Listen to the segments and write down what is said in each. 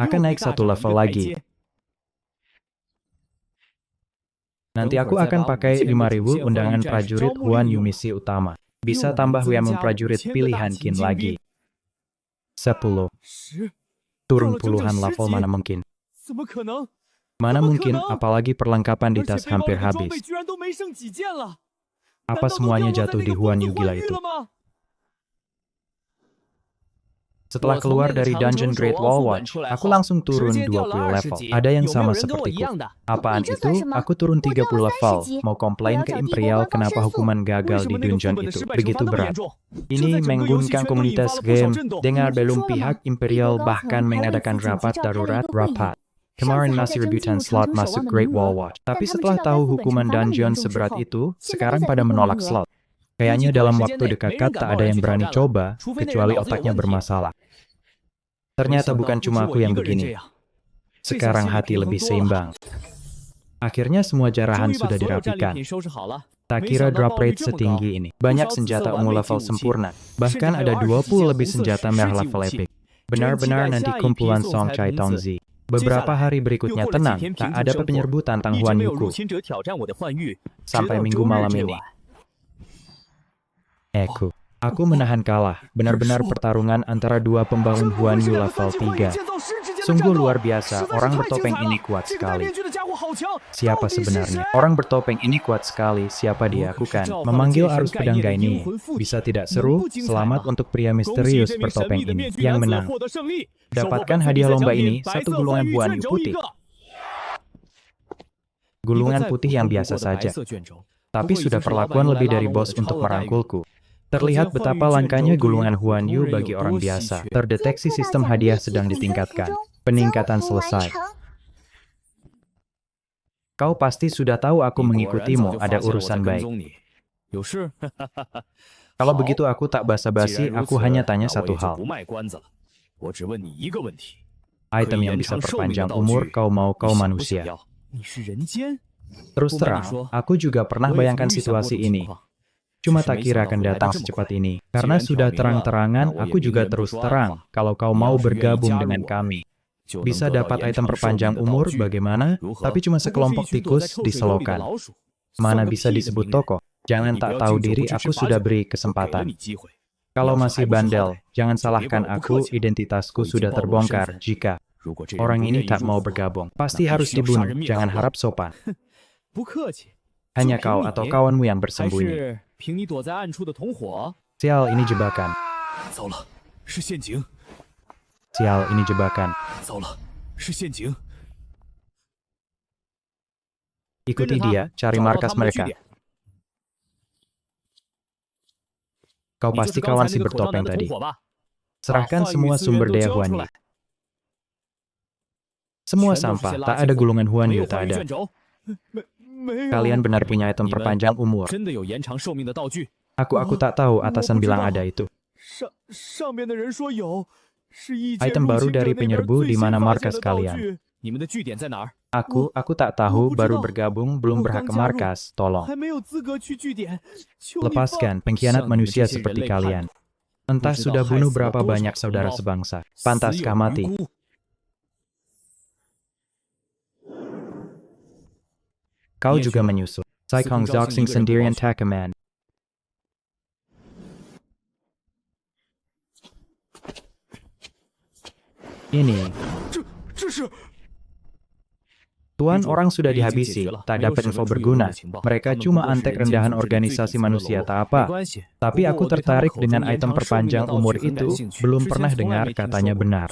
Akan naik satu level lagi. Nanti aku akan pakai 5.000 undangan prajurit Huan Yu misi utama. Bisa tambah WM prajurit pilihan Qin lagi. 10. Turun puluhan level mana mungkin. Mana mungkin, apalagi perlengkapan di tas hampir habis. Apa semuanya jatuh di Huan Yu gila itu? Setelah keluar dari Dungeon Great Wall Watch, aku langsung turun 20 level. Ada yang sama sepertiku. Apaan itu? Aku turun 30 level. Mau komplain ke Imperial kenapa hukuman gagal di dungeon itu begitu berat. Ini menggungkan komunitas game. Dengar belum pihak Imperial bahkan mengadakan rapat darurat. Kemarin masih rebutan slot masuk Great Wall Watch. Tapi setelah tahu hukuman dungeon seberat itu, sekarang pada menolak slot. Kayaknya dalam waktu dekat tak ada yang berani coba, kecuali otaknya bermasalah. Ternyata bukan cuma aku yang begini. Sekarang hati lebih seimbang. Akhirnya semua jarahan sudah dirapikan. Tak kira drop rate setinggi ini. Banyak senjata ungu level sempurna. Bahkan ada 20 lebih senjata merah level epic. Benar-benar nanti kumpulan Song Chai Tongzi. Beberapa hari berikutnya tenang, tak ada penyerbu tantang Huan Yuku. Sampai minggu malam ini. Aku menahan kalah. Benar-benar pertarungan antara dua pembangun Huan Yu level 3. Sungguh luar biasa, orang bertopeng ini kuat sekali. Siapa sebenarnya? Orang bertopeng ini kuat sekali, siapa dia? Aku kan memanggil arus pedang Gaini. Bisa tidak seru? Selamat untuk pria misterius bertopeng ini yang menang. Dapatkan hadiah lomba ini, satu gulungan Huan Yu putih. Gulungan putih yang biasa saja. Tapi sudah perlakuan lebih dari bos untuk merangkulku. Terlihat betapa langkanya gulungan Huan Yu bagi orang biasa. Terdeteksi sistem hadiah sedang ditingkatkan. Peningkatan selesai. Kau pasti sudah tahu aku mengikutimu, ada urusan baik. Kalau begitu aku tak basa-basi, aku hanya tanya satu hal. Item yang bisa perpanjang umur, kau manusia. Terus terang, aku juga pernah bayangkan situasi ini. Cuma tak kira akan datang secepat ini. Karena sudah terang-terangan, aku juga terus terang. Kalau kau mau bergabung dengan kami, bisa dapat item perpanjang umur, bagaimana? Tapi cuma sekelompok tikus di selokan. Mana bisa disebut tokoh? Jangan tak tahu diri, aku sudah beri kesempatan. Kalau masih bandel, jangan salahkan aku, identitasku sudah terbongkar. Jika orang ini tak mau bergabung, pasti harus dibunuh, jangan harap sopan. Hanya kau atau kawanmu yang bersembunyi. Sial, ini jebakan. Sial, ini jebakan. Ikuti dia, cari markas mereka. Kau pasti kawan si bertopeng tadi. Serahkan semua sumber daya Huan Yu. Semua sampah, tak ada gulungan Huan Yu, tak ada. Kalian benar punya item perpanjang umur. Aku tak tahu, atasan bilang ada itu. Item baru dari penyerbu di mana markas kalian. Aku tak tahu, baru bergabung, belum berhak ke markas, tolong. Lepaskan pengkhianat manusia seperti kalian. Entah sudah bunuh berapa banyak saudara sebangsa. Pantaskah mati? Kau juga menyusul. Saikong Doxing sendirian Takaman. Ini. Tuan, orang sudah dihabisi, tak dapat info berguna. Mereka cuma antek rendahan organisasi manusia tak apa. Tapi aku tertarik dengan item perpanjang umur itu, belum pernah dengar katanya benar.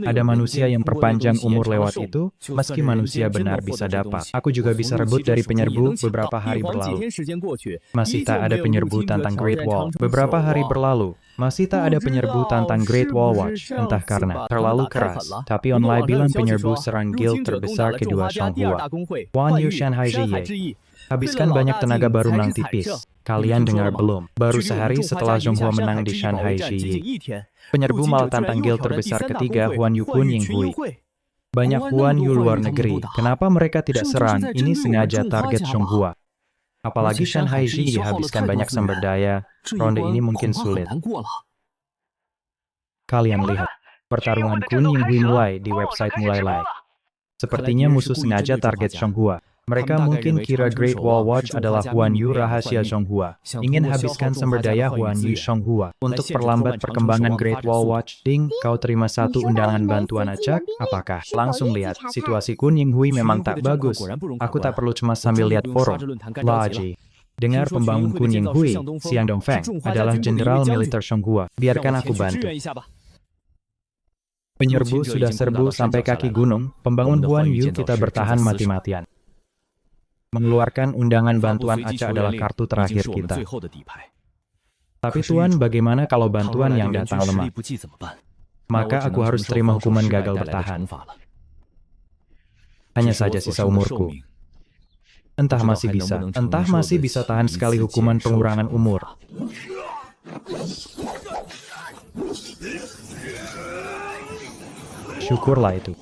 Ada manusia yang perpanjang umur lewat itu, meski manusia benar bisa dapat. Aku juga bisa rebut dari penyerbu beberapa hari berlalu. Masih tak ada penyerbu tantang Great Wall. Beberapa hari berlalu. Masih tak ada penyerbu tantang Great Wall Watch, entah karena terlalu keras. Tapi online bilang penyerbu serang guild terbesar kedua Shanghua. Huan Yu Shanhai Ziye. Habiskan banyak tenaga baru menang tipis. Kalian dengar belum? Baru sehari setelah Zhonghua menang di Shanhai Ziye. Penyerbu malah tantang guild terbesar ketiga Huan Yu Kun Ying Hui. Banyak Huan Yu luar negeri. Kenapa mereka tidak serang? Ini sengaja target Zhonghua. Apalagi Shanhai Ziye habiskan banyak sumber daya, ronde ini mungkin sulit. Kalian lihat. Pertarungan Kun Yinghui mulai di website Mulai Like. Sepertinya musuh sengaja target Xianghua. Mereka mungkin kira Great Wall Watch adalah Huan Yu rahasia Xianghua. Ingin habiskan sumber daya Huan Yu Xianghua. Untuk perlambat perkembangan Great Wall Watch, Ding, kau terima satu undangan bantuan acak? Apakah? Langsung lihat, situasi Kun Yinghui memang tak bagus. Aku tak perlu cuma sambil lihat forum. Laji. Dengar pembangun Kun Yinghui, Xiang Dongfeng, adalah jenderal militer Xianghua. Biarkan aku bantu. Penyerbu sudah serbu sampai kaki gunung, pembangun Huan Yu kita bertahan mati-matian. Mengeluarkan undangan bantuan acak adalah kartu terakhir kita. Tapi Tuan, bagaimana kalau bantuan yang datang lemah? Maka aku harus terima hukuman gagal bertahan. Hanya saja sisa umurku. Entah masih bisa tahan sekali hukuman pengurangan umur. Syukurlah itu.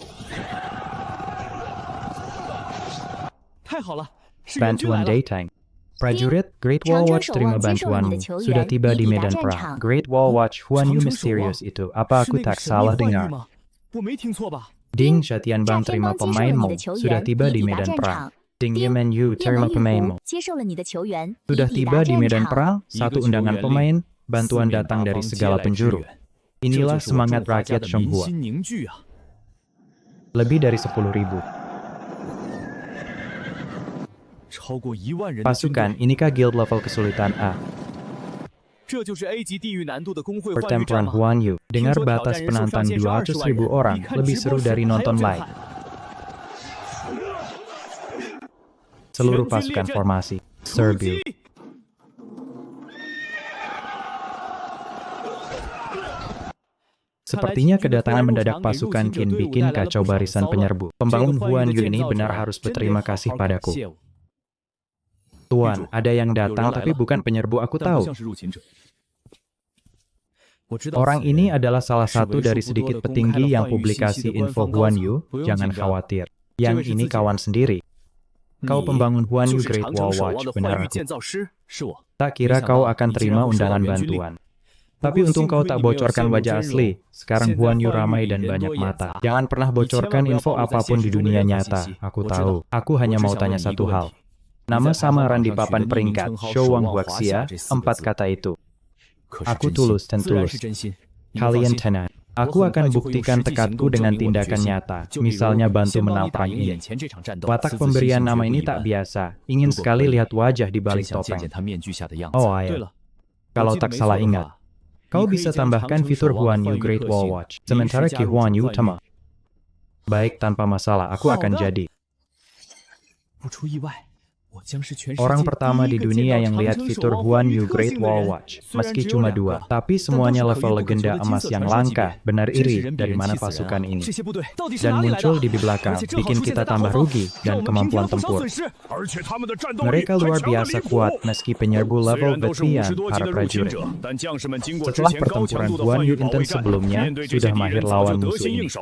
Bantuan Datang. Prajurit, Great Wall Watch terima bantuanmu. Sudah tiba di medan perang. Great Wall Watch, Huan Yu misterius itu. Apa aku tak salah dengar? Ding, Shatian Bang terima pemainmu. Sudah tiba di medan perang. Ding Yemen Yu terima pemainmu. Sudah tiba di medan perang, satu undangan pemain, bantuan datang dari segala penjuru. Inilah semangat rakyat Xianghua. Lebih dari 10.000. Pasukan, inikah guild level kesulitan A? Pertempuran Huan Yu. Dengar batas penantang 200.000 orang, lebih seru dari nonton live. Seluruh pasukan formasi. Serbu. Sepertinya kedatangan mendadak pasukan Qin bikin kacau barisan penyerbu. Pembangun Huan Yu ini benar harus berterima kasih padaku. Tuan, ada yang datang tapi bukan penyerbu, aku tahu. Orang ini adalah salah satu dari sedikit petinggi yang publikasi info Huan Yu, jangan khawatir. Yang ini kawan sendiri. Kau pembangun Huan Yu Great Wall Watch, benar aku. Tak kira kau akan terima undangan bantuan. Tapi untung kau tak bocorkan wajah asli. Sekarang Huan Yu ramai dan banyak mata. Jangan pernah bocorkan info apapun di dunia nyata. Aku tahu. Aku hanya mau tanya satu hal. Nama samaran di papan peringkat, Shou Wang Huaxia, 4 kata itu. Aku tulus dan tulus. Kalian tenang. Aku akan buktikan tekadku dengan tindakan nyata, misalnya bantu menang perang ini. Watak pemberian nama ini tak biasa. Ingin sekali lihat wajah di balik topeng. Oh ayo. Kalau tak salah ingat. Kau bisa tambahkan fitur Huan Yu Great Wall Watch, sementara Qi Huan Yu Utama. Baik, tanpa masalah, aku akan jadi. Orang pertama di dunia yang lihat fitur Huan Yu Great Wall Watch, meski cuma 2. Tapi semuanya level legenda emas yang langka, benar iri dari mana pasukan ini. Dan muncul di belakang, bikin kita tambah rugi dan kemampuan tempur. Mereka luar biasa kuat meski penyerbu level betian para prajurit. Setelah pertempuran Huan Yu intens sebelumnya, sudah mahir lawan musuh ini.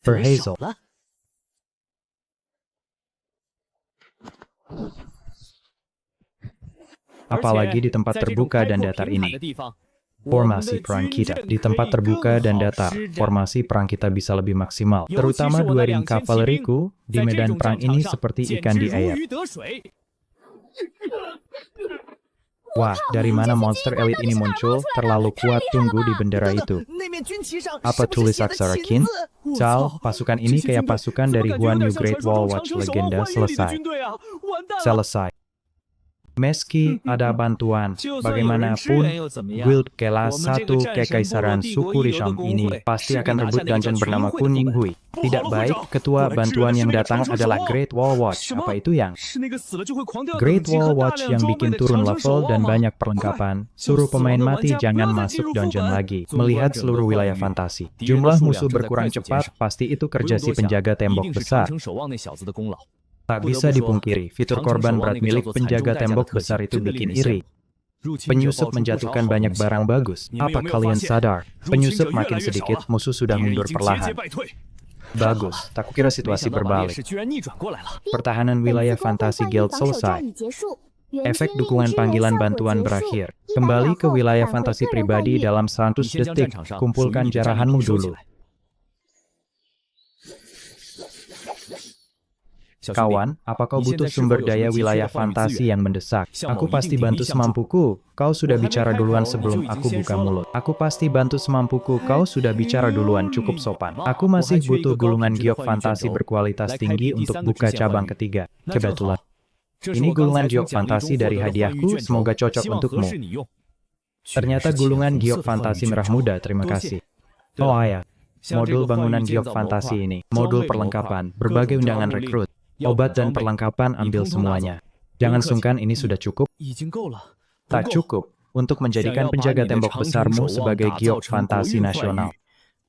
Perhazel. Apalagi di tempat terbuka dan datar ini. Formasi perang kita. Di tempat terbuka dan datar, formasi perang kita bisa lebih maksimal. Terutama 2 ring kavaleriku di medan perang ini seperti ikan di air. Wah, dari mana monster elit ini muncul? Terlalu kuat, tunggu di bendera itu. Apa tulis aksara Qin? Cal, pasukan ini kayak pasukan dari Huan Yu Great Wall Watch legenda selesai. Meski ada bantuan, bagaimanapun, guild kelas 1 kekaisaran suku Risham ini pasti akan rebut dungeon bernama Kun Yinghui. Tidak baik, ketua bantuan yang datang adalah Great Wall Watch. Apa itu yang? Great Wall Watch yang bikin turun level dan banyak perlengkapan. Suruh pemain mati jangan masuk dungeon lagi. Melihat seluruh wilayah fantasi. Jumlah musuh berkurang cepat, pasti itu kerja si penjaga tembok besar. Tak bisa dipungkiri, fitur korban berat milik penjaga tembok besar itu bikin iri. Penyusup menjatuhkan banyak barang bagus. Apa kalian sadar? Penyusup makin sedikit, musuh sudah mundur perlahan. Bagus, tak kukira situasi berbalik. Pertahanan wilayah fantasi guild selesai. Efek dukungan panggilan bantuan berakhir. Kembali ke wilayah fantasi pribadi dalam 100 detik. Kumpulkan jarahanmu dulu. Kawan, apa kau butuh sumber daya wilayah fantasi yang mendesak? Aku pasti bantu semampuku. Kau sudah bicara duluan sebelum aku buka mulut. Aku pasti bantu semampuku. Kau sudah bicara duluan, cukup sopan. Aku masih butuh gulungan giok fantasi berkualitas tinggi untuk buka cabang ketiga. Kebetulan. Ini gulungan giok fantasi dari hadiahku, semoga cocok untukmu. Ternyata gulungan giok fantasi merah muda, terima kasih. Oh ayah, modul bangunan giok fantasi ini. Modul perlengkapan, berbagai undangan rekrut. Obat dan perlengkapan ambil semuanya. Jangan sungkan, ini sudah cukup. Tak cukup untuk menjadikan penjaga tembok besarmu sebagai giok fantasi nasional.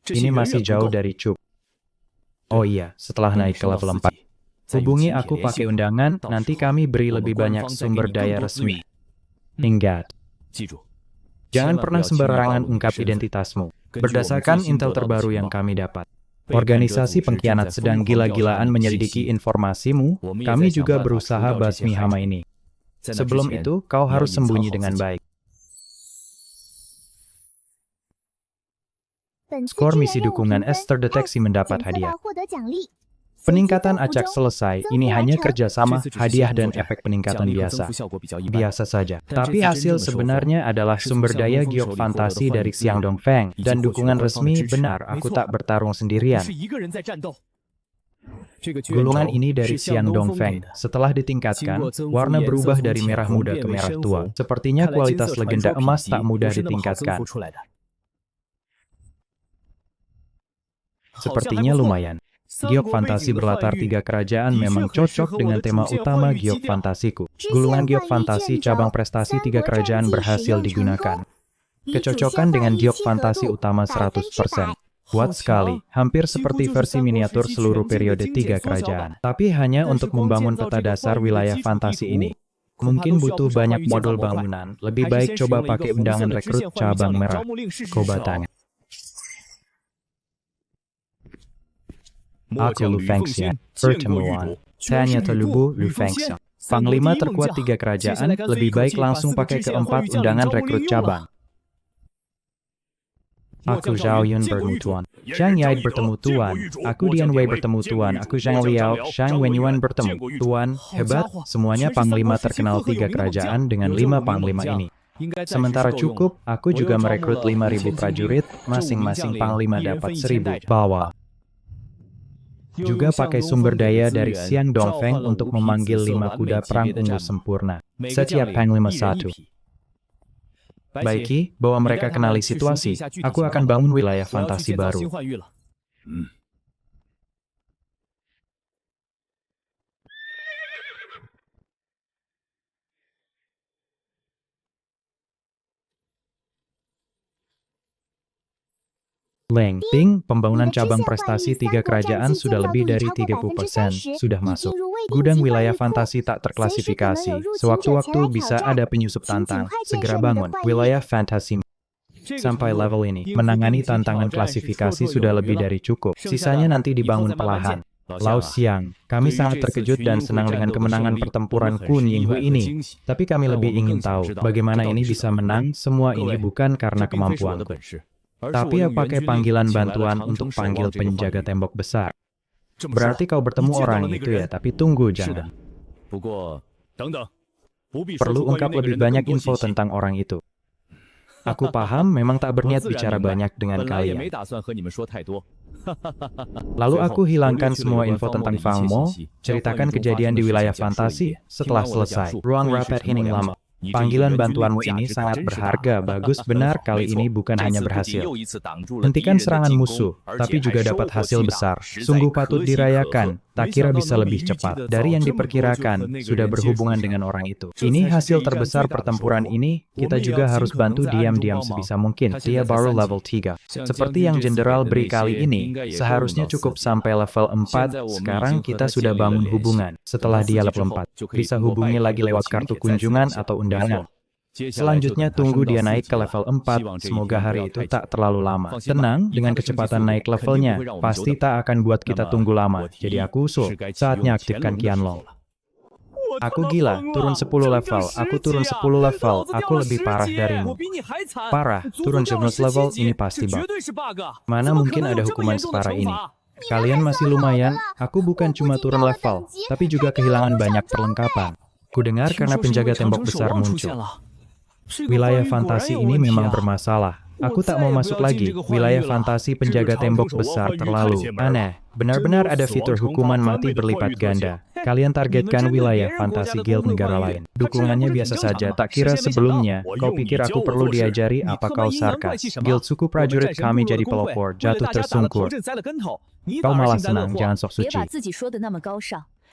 Ini masih jauh dari cukup. Oh iya, setelah naik ke level 4. Hubungi aku pakai undangan, nanti kami beri lebih banyak sumber daya resmi. Ingat, jangan pernah sembarangan ungkap identitasmu. Berdasarkan intel terbaru yang kami dapat. Organisasi pengkhianat sedang gila-gilaan menyelidiki informasimu, kami juga berusaha basmi hama ini. Sebelum itu, kau harus sembunyi dengan baik. Skor misi dukungan S terdeteksi mendapat hadiah. Peningkatan acak selesai, ini hanya kerjasama, hadiah dan efek peningkatan biasa. Biasa saja. Tapi hasil sebenarnya adalah sumber daya giok fantasi dari Xiang Dongfeng, dan dukungan resmi benar, aku tak bertarung sendirian. Gulungan ini dari Xiang Dongfeng. Setelah ditingkatkan, warna berubah dari merah muda ke merah tua. Sepertinya kualitas legenda emas tak mudah ditingkatkan. Sepertinya lumayan. Giok fantasi berlatar 3 kerajaan memang cocok dengan tema utama giok fantasiku. Gulungan giok fantasi cabang prestasi 3 kerajaan berhasil digunakan. Kecocokan dengan giok fantasi utama 100%. Kuat sekali, hampir seperti versi miniatur seluruh periode 3 kerajaan. Tapi hanya untuk membangun peta dasar wilayah fantasi ini. Mungkin butuh banyak modul bangunan, lebih baik coba pakai undangan rekrut cabang merah. Kobatang. Aku Lu Fengxian, pertemuan. Tanya Telubu Lu Fengxian. Panglima terkuat 3 kerajaan, lebih baik langsung pakai keempat undangan rekrut cabang. Aku Zhao Yun bertemu Tuan. Zhang Yai bertemu Tuan. Aku Dian Wei bertemu Tuan. Aku Zhang Liao, Shang Wenyuan bertemu Tuan. Hebat, semuanya panglima terkenal 3 kerajaan dengan 5 panglima ini. Sementara cukup, aku juga merekrut 5.000 prajurit, masing-masing panglima dapat 1.000 bawa. Juga pakai sumber daya dari Xiang Dongfeng untuk memanggil 5 kuda perang ungu sempurna. Setiap panglima 1. Baiki, bahwa mereka kenali situasi, aku akan bangun wilayah fantasi baru. Leng Ping, pembangunan cabang prestasi 3 kerajaan sudah lebih dari 30%, sudah masuk. Gudang wilayah fantasi tak terklasifikasi, sewaktu-waktu bisa ada penyusup tantang, segera bangun. Wilayah fantasi. Sampai level ini, menangani tantangan klasifikasi sudah lebih dari cukup, sisanya nanti dibangun perlahan. Lao Xiang, kami sangat terkejut dan senang dengan kemenangan pertempuran Kun Yinghu ini. Tapi kami lebih ingin tahu, bagaimana ini bisa menang, semua ini bukan karena kemampuanku. Tapi pakai panggilan bantuan untuk panggil penjaga tembok besar. Berarti kau bertemu orang itu ya, tapi tunggu jangan. Perlu ungkap lebih banyak info tentang orang itu. Aku paham memang tak berniat bicara banyak dengan kalian. Lalu aku hilangkan semua info tentang Fang Mo, ceritakan kejadian di wilayah fantasi, setelah selesai. Ruang rapat hening lama. Panggilan bantuanmu ini sangat berharga, bagus benar kali ini bukan hanya berhasil. Hentikan serangan musuh, tapi juga dapat hasil besar. Sungguh patut dirayakan, tak kira bisa lebih cepat. Dari yang diperkirakan, sudah berhubungan dengan orang itu. Ini hasil terbesar pertempuran ini, kita juga harus bantu diam-diam sebisa mungkin. Dia baru level 3. Seperti yang Jenderal beri kali ini, seharusnya cukup sampai level 4, sekarang kita sudah bangun hubungan. Setelah dia level 4, bisa hubungi lagi lewat kartu kunjungan atau undangan. Selanjutnya tunggu dia naik ke level 4, semoga hari itu tak terlalu lama. Tenang, dengan kecepatan naik levelnya, pasti tak akan buat kita tunggu lama. Jadi aku usul, saatnya aktifkan Qianlong. Aku gila, turun 10 level, aku turun 10 level, aku lebih parah darimu. Parah, turun 11 level, ini pasti bug. Mana mungkin ada hukuman separah ini? Kalian masih lumayan, aku bukan cuma turun level, tapi juga kehilangan banyak perlengkapan. Kudengar karena penjaga tembok besar muncul. Wilayah fantasi ini memang bermasalah. Aku tak mau masuk lagi. Wilayah fantasi penjaga tembok besar terlalu aneh. Benar-benar ada fitur hukuman mati berlipat ganda. Kalian targetkan wilayah fantasi guild negara lain. Dukungannya biasa saja, tak kira sebelumnya. Kau pikir aku perlu diajari apa kau sarkas? Guild suku prajurit kami jadi pelopor, jatuh tersungkur. Kau malah senang, jangan sok suci.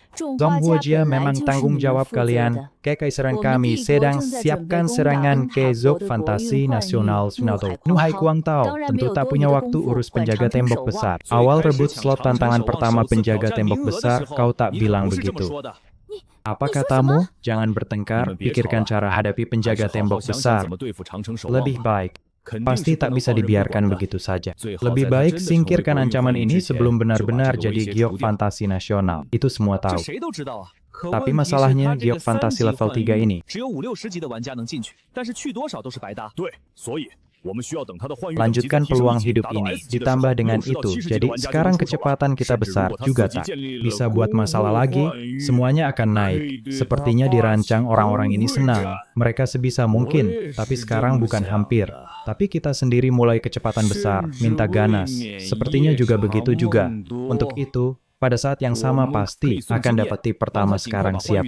Zhonghua memang tanggung jawab kalian. Kekaisaran kami sedang siapkan serangan ke Zog Fantasi Nasional Sunado. Nuhai Kuang Tao, tentu tak punya waktu urus penjaga tembok besar. Awal rebut slot tantangan pertama penjaga tembok besar, kau tak bilang begitu. Apa katamu? Jangan bertengkar, pikirkan cara hadapi penjaga tembok besar. Lebih baik. Pasti tak bisa dibiarkan begitu saja. Lebih baik singkirkan ancaman ini sebelum benar-benar jadi giok fantasi nasional. Itu semua tahu. Tapi masalahnya giok fantasi level 3 ini. Lanjutkan peluang hidup ini, ditambah dengan itu, jadi sekarang kecepatan kita besar juga tak bisa buat masalah lagi, semuanya akan naik. Sepertinya dirancang orang-orang ini senang, mereka sebisa mungkin, tapi sekarang bukan hampir. Tapi kita sendiri mulai kecepatan besar, minta ganas, sepertinya juga begitu juga. Untuk itu, pada saat yang sama pasti akan dapat tip pertama sekarang siap.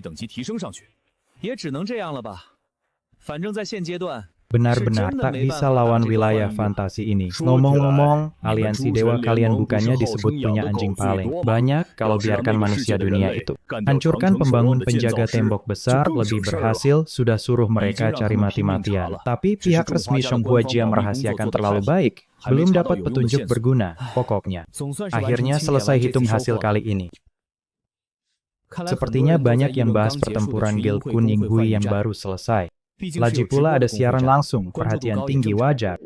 Benar-benar tak bisa lawan wilayah fantasi ini. Ngomong-ngomong, aliansi dewa kalian bukannya disebut punya anjing paling banyak kalau biarkan manusia dunia itu. Hancurkan pembangun penjaga tembok besar lebih berhasil, sudah suruh mereka cari mati-matian. Tapi pihak resmi Zhonghua merahasiakan terlalu baik. Belum dapat petunjuk berguna, pokoknya. Akhirnya selesai hitung hasil kali ini. Sepertinya banyak yang bahas pertempuran Guild Kuning Hui yang baru selesai. Lagi pula ada siaran langsung, perhatian tinggi wajar.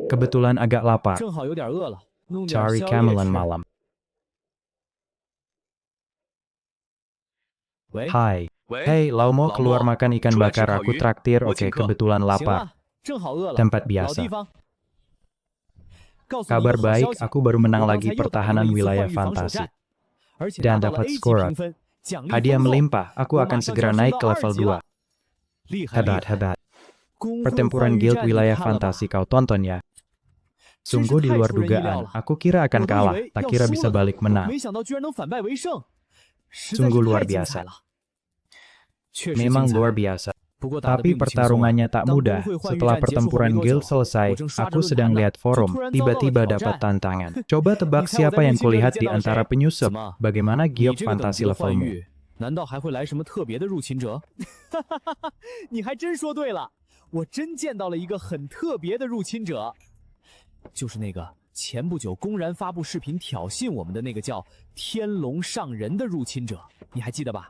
Kebetulan agak lapar. Cari camelan malam. Hai. Hei, lau mau keluar makan ikan bakar, aku traktir. Oke, kebetulan lapar. Tempat biasa. Kabar baik, aku baru menang lagi pertahanan wilayah fantasi. Dan dapat skor. Hadiah melimpah, aku akan segera naik ke level 2. Hebat. Pertempuran guild wilayah fantasi kau tonton ya. Sungguh di luar dugaan, aku kira akan kalah, tak kira bisa balik menang. Sungguh luar biasa. Memang luar biasa. Tapi pertarungannya tak mudah. Setelah pertempuran guild selesai, aku sedang lihat forum, tiba-tiba dapat tantangan. Coba tebak siapa yang kulihat di antara penyusup. Bagaimana giok fantasi levelmu? 难道还会来什么特别的入侵者？你还真说对了，我真见到了一个很特别的入侵者，就是那个前不久公然发布视频挑衅我们的那个叫天龙上人的入侵者，你还记得吧？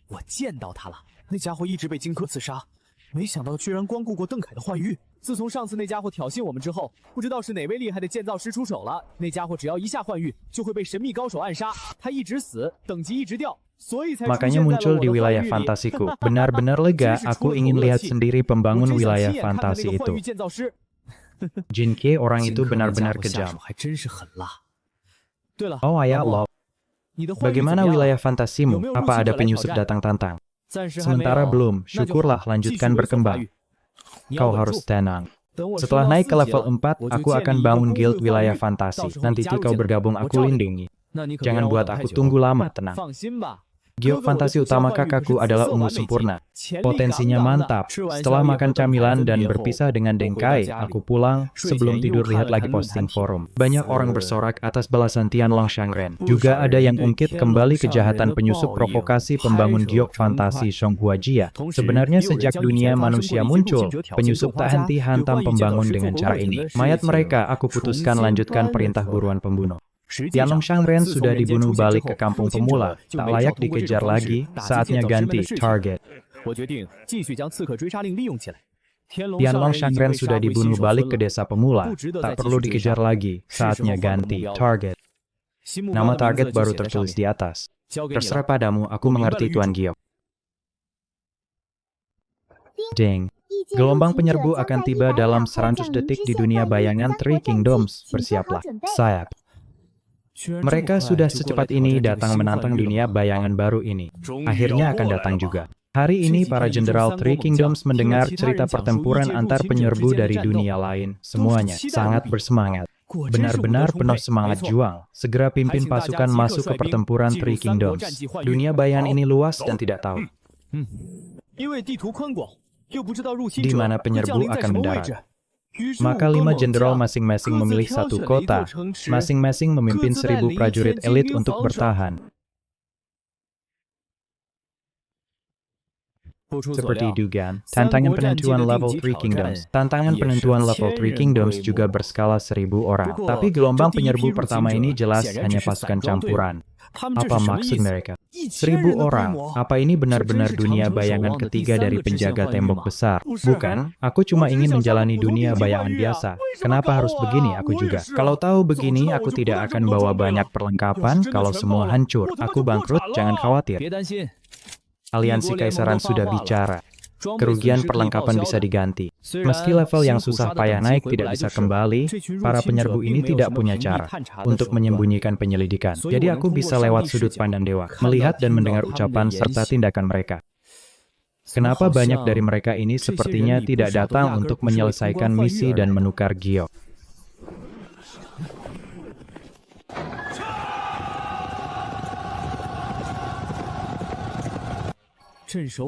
我见到他了，那家伙一直被荆轲刺杀，没想到居然光顾过邓凯的幻玉。自从上次那家伙挑衅我们之后，不知道是哪位厉害的建造师出手了，那家伙只要一下幻玉，就会被神秘高手暗杀，他一直死，等级一直掉。 Makanya muncul di wilayah fantasiku. Benar-benar lega, aku ingin lihat sendiri pembangun wilayah fantasi itu. Jin Ke orang itu benar-benar kejam. Oh ya Allah. Bagaimana wilayah fantasimu? Apa ada penyusup datang tantang? Sementara belum, syukurlah lanjutkan berkembang. Kau harus tenang. Setelah naik ke level 4, aku akan bangun guild wilayah fantasi. Nanti kau bergabung aku lindungi. Jangan buat aku tunggu lama, tenang. Giok fantasi utama kakakku adalah ungu sempurna. Potensinya mantap. Setelah makan camilan dan berpisah dengan Dengkai, aku pulang. Sebelum tidur lihat lagi posting forum. Banyak orang bersorak atas balasan Tianlong Shangren. Juga ada yang ungkit kembali kejahatan penyusup provokasi pembangun giok fantasi Zhonghua Jia. Sebenarnya sejak dunia manusia muncul, penyusup tak henti hantam pembangun dengan cara ini. Mayat mereka aku putuskan lanjutkan perintah buruan pembunuh. Tianlong Shangren sudah dibunuh balik ke kampung pemula, tak layak dikejar lagi, saatnya ganti target. Tianlong Shangren sudah dibunuh balik ke desa pemula, tak perlu dikejar lagi, saatnya ganti target. Nama target baru tertulis di atas. Terserah padamu, aku mengerti Tuan Giok. Ding. Gelombang penyerbu akan tiba dalam 100 detik di dunia bayangan Three Kingdoms. Bersiaplah. Sayap. Mereka sudah secepat ini datang menantang dunia bayangan baru ini. Akhirnya akan datang juga. Hari ini para jenderal Three Kingdoms mendengar cerita pertempuran antar penyerbu dari dunia lain. Semuanya sangat bersemangat. Benar-benar penuh semangat juang. Segera pimpin pasukan masuk ke pertempuran Three Kingdoms. Dunia bayangan ini luas dan tidak tahu di mana penyerbu akan mendarat. Maka 5 jenderal masing-masing memilih satu kota, masing-masing memimpin 1.000 prajurit elit untuk bertahan. Seperti dugaan, tantangan penentuan level Three Kingdoms. Tantangan penentuan level Three Kingdoms juga berskala 1.000 orang. Tapi gelombang penyerbu pertama ini jelas hanya pasukan campuran. Apa maksud mereka? 1.000 orang. Apa ini benar-benar dunia bayangan ketiga dari penjaga tembok besar? Bukan, aku cuma ingin menjalani dunia bayangan biasa. Kenapa harus begini aku juga? Kalau tahu begini, aku tidak akan bawa banyak perlengkapan kalau semua hancur. Aku bangkrut, jangan khawatir. Aliansi Kaisaran sudah bicara. Kerugian perlengkapan bisa diganti. Meski level yang susah payah naik tidak bisa kembali, para penyerbu ini tidak punya cara untuk menyembunyikan penyelidikan. Jadi aku bisa lewat sudut pandang dewa, melihat dan mendengar ucapan serta tindakan mereka. Kenapa banyak dari mereka ini sepertinya tidak datang untuk menyelesaikan misi dan menukar giok?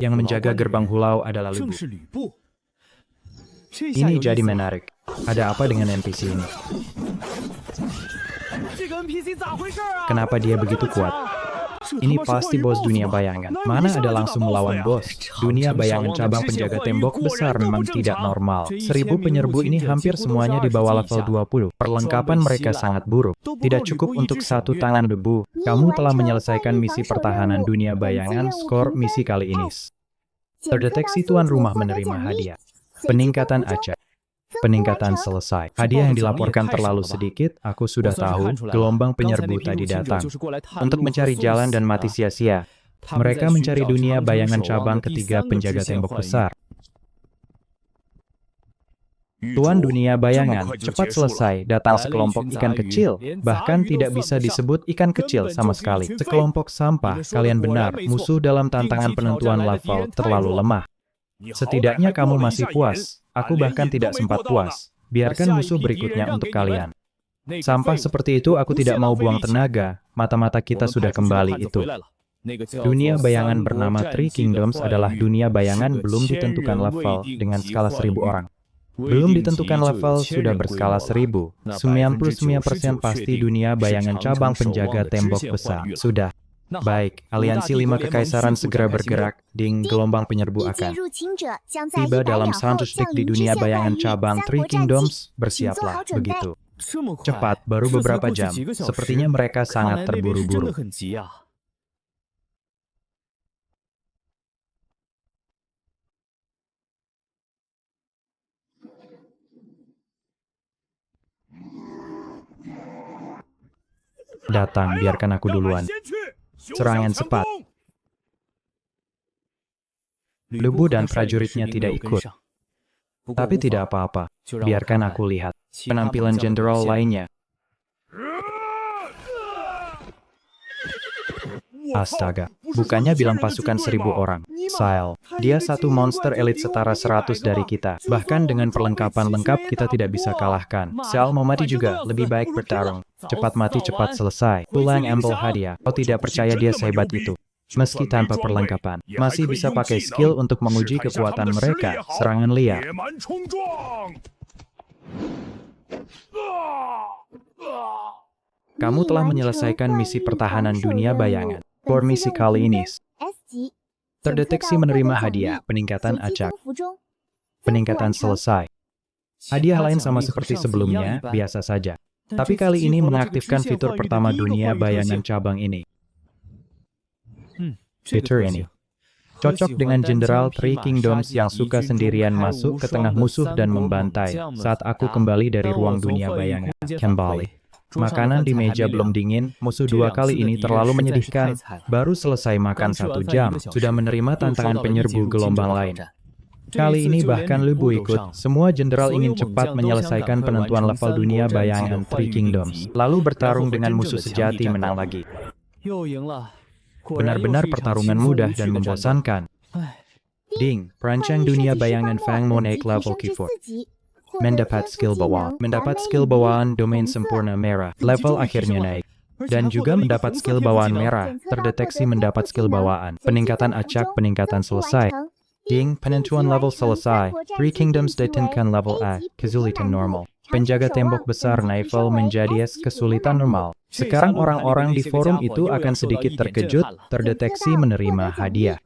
Yang menjaga gerbang Hulau adalah Lu Bu. Ini jadi menarik. Ada apa dengan NPC ini? Kenapa dia begitu kuat? Ini pasti bos dunia bayangan. Mana ada langsung melawan bos? Dunia bayangan cabang penjaga tembok besar memang tidak normal. 1.000 penyerbu ini hampir semuanya di bawah level 20. Perlengkapan mereka sangat buruk. Tidak cukup untuk satu tangan debu. Kamu telah menyelesaikan misi pertahanan dunia bayangan. Skor misi kali ini. Terdeteksi tuan rumah menerima hadiah. Peningkatan acak. Peningkatan selesai. Hadiah yang dilaporkan terlalu sedikit, aku sudah tahu, gelombang penyerbu tadi datang. Untuk mencari jalan dan mati sia-sia, mereka mencari dunia bayangan cabang ketiga penjaga tembok besar. Tuan dunia bayangan, cepat selesai, datang sekelompok ikan kecil. Bahkan tidak bisa disebut ikan kecil sama sekali. Sekelompok sampah, kalian benar, musuh dalam tantangan penentuan level terlalu lemah. Setidaknya kamu masih puas. Aku bahkan tidak sempat puas. Biarkan musuh berikutnya untuk kalian. Sampah seperti itu aku tidak mau buang tenaga. Mata-mata kita sudah kembali itu. Dunia bayangan bernama Three Kingdoms adalah dunia bayangan belum ditentukan level dengan skala 1.000 orang. Belum ditentukan level sudah berskala 1.000. 99% pasti dunia bayangan cabang penjaga tembok besar. Sudah. Baik, aliansi 5 kekaisaran segera bergerak. Ding, gelombang penyerbu akan tiba dalam 100 detik di dunia bayangan cabang Three Kingdoms. Bersiaplah, begitu. Cepat, baru beberapa jam. Sepertinya mereka sangat terburu-buru. Datang, biarkan aku duluan. Serangan cepat. Lu Bu dan prajuritnya tidak ikut. Tapi tidak apa-apa. Biarkan aku lihat penampilan jenderal lainnya. Astaga, bukannya bilang pasukan 1.000 orang. Sael, dia satu monster elit setara 100 dari kita. Bahkan dengan perlengkapan lengkap kita tidak bisa kalahkan. Sael mau mati juga, lebih baik bertarung. Cepat mati, cepat selesai. Pulang ambil hadiah. Kau tidak percaya dia sehebat itu. Meski tanpa perlengkapan, masih bisa pakai skill untuk menguji kekuatan mereka. Serangan liar. Kamu telah menyelesaikan misi pertahanan dunia bayangan. For misi kali ini, terdeteksi menerima hadiah, peningkatan acak. Peningkatan selesai. Hadiah lain sama seperti sebelumnya, biasa saja. Tapi kali ini mengaktifkan fitur pertama dunia bayangan cabang ini. Fitur ini cocok dengan Jenderal Three Kingdoms yang suka sendirian masuk ke tengah musuh dan membantai saat aku kembali dari ruang dunia bayangan. Kembali. Makanan di meja belum dingin, musuh 2 kali ini terlalu menyedihkan. Baru selesai makan 1 jam, sudah menerima tantangan penyerbu gelombang lain. Kali ini bahkan Lubu ikut. Semua jenderal ingin cepat menyelesaikan penentuan level dunia bayangan Three Kingdoms, lalu bertarung dengan musuh sejati menang lagi. Benar-benar pertarungan mudah dan membosankan. Ding, perancang dunia bayangan Fang mau naik level Q4. Mendapat skill bawaan. Mendapat skill bawaan domain sempurna merah. Level akhirnya naik. Dan juga mendapat skill bawaan merah. Terdeteksi mendapat skill bawaan. Peningkatan acak, peningkatan selesai. Ding, penentuan level selesai. Three Kingdoms ditingkatkan level A, kesulitan normal. Penjaga tembok besar Naifel menjadi S kesulitan normal. Sekarang orang-orang di forum itu akan sedikit terkejut, terdeteksi menerima hadiah.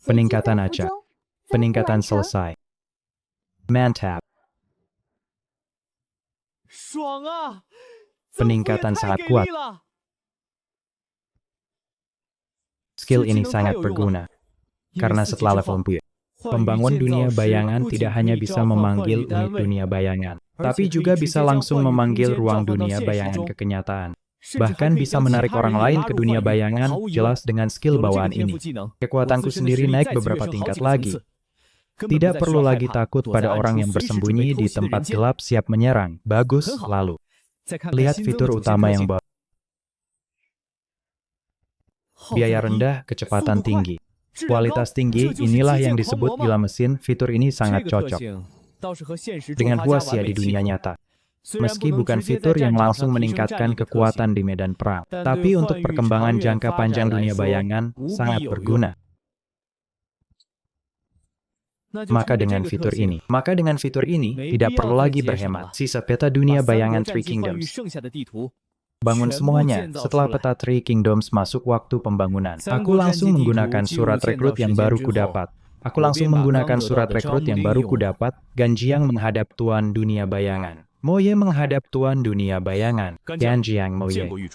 Peningkatan acak. Peningkatan selesai. Mantap. Peningkatan sangat kuat. Skill ini sangat berguna. Karena setelah level 4, pembangun dunia bayangan tidak hanya bisa memanggil unit dunia bayangan, tapi juga bisa langsung memanggil ruang dunia bayangan ke kenyataan. Bahkan bisa menarik orang lain ke dunia bayangan, jelas dengan skill bawaan ini. Kekuatanku sendiri naik beberapa tingkat lagi. Tidak perlu lagi takut pada orang yang bersembunyi di tempat gelap siap menyerang. Bagus, lalu. Lihat fitur utama yang baru. Biaya rendah, kecepatan tinggi. Kualitas tinggi, inilah yang disebut gila mesin. Fitur ini sangat cocok dengan Huaxia di dunia nyata. Meski bukan fitur yang langsung meningkatkan kekuatan di medan perang, tapi untuk perkembangan jangka panjang dunia bayangan, sangat berguna. Maka dengan fitur ini, tidak perlu lagi berhemat. Sisa peta dunia bayangan Three Kingdoms. Bangun semuanya. Setelah peta Three Kingdoms masuk waktu pembangunan, aku langsung menggunakan surat rekrut yang baru kudapat. Ganjiang menghadap Tuan Dunia Bayangan. Moye menghadap Tuan Dunia Bayangan. Ganjiang Moye.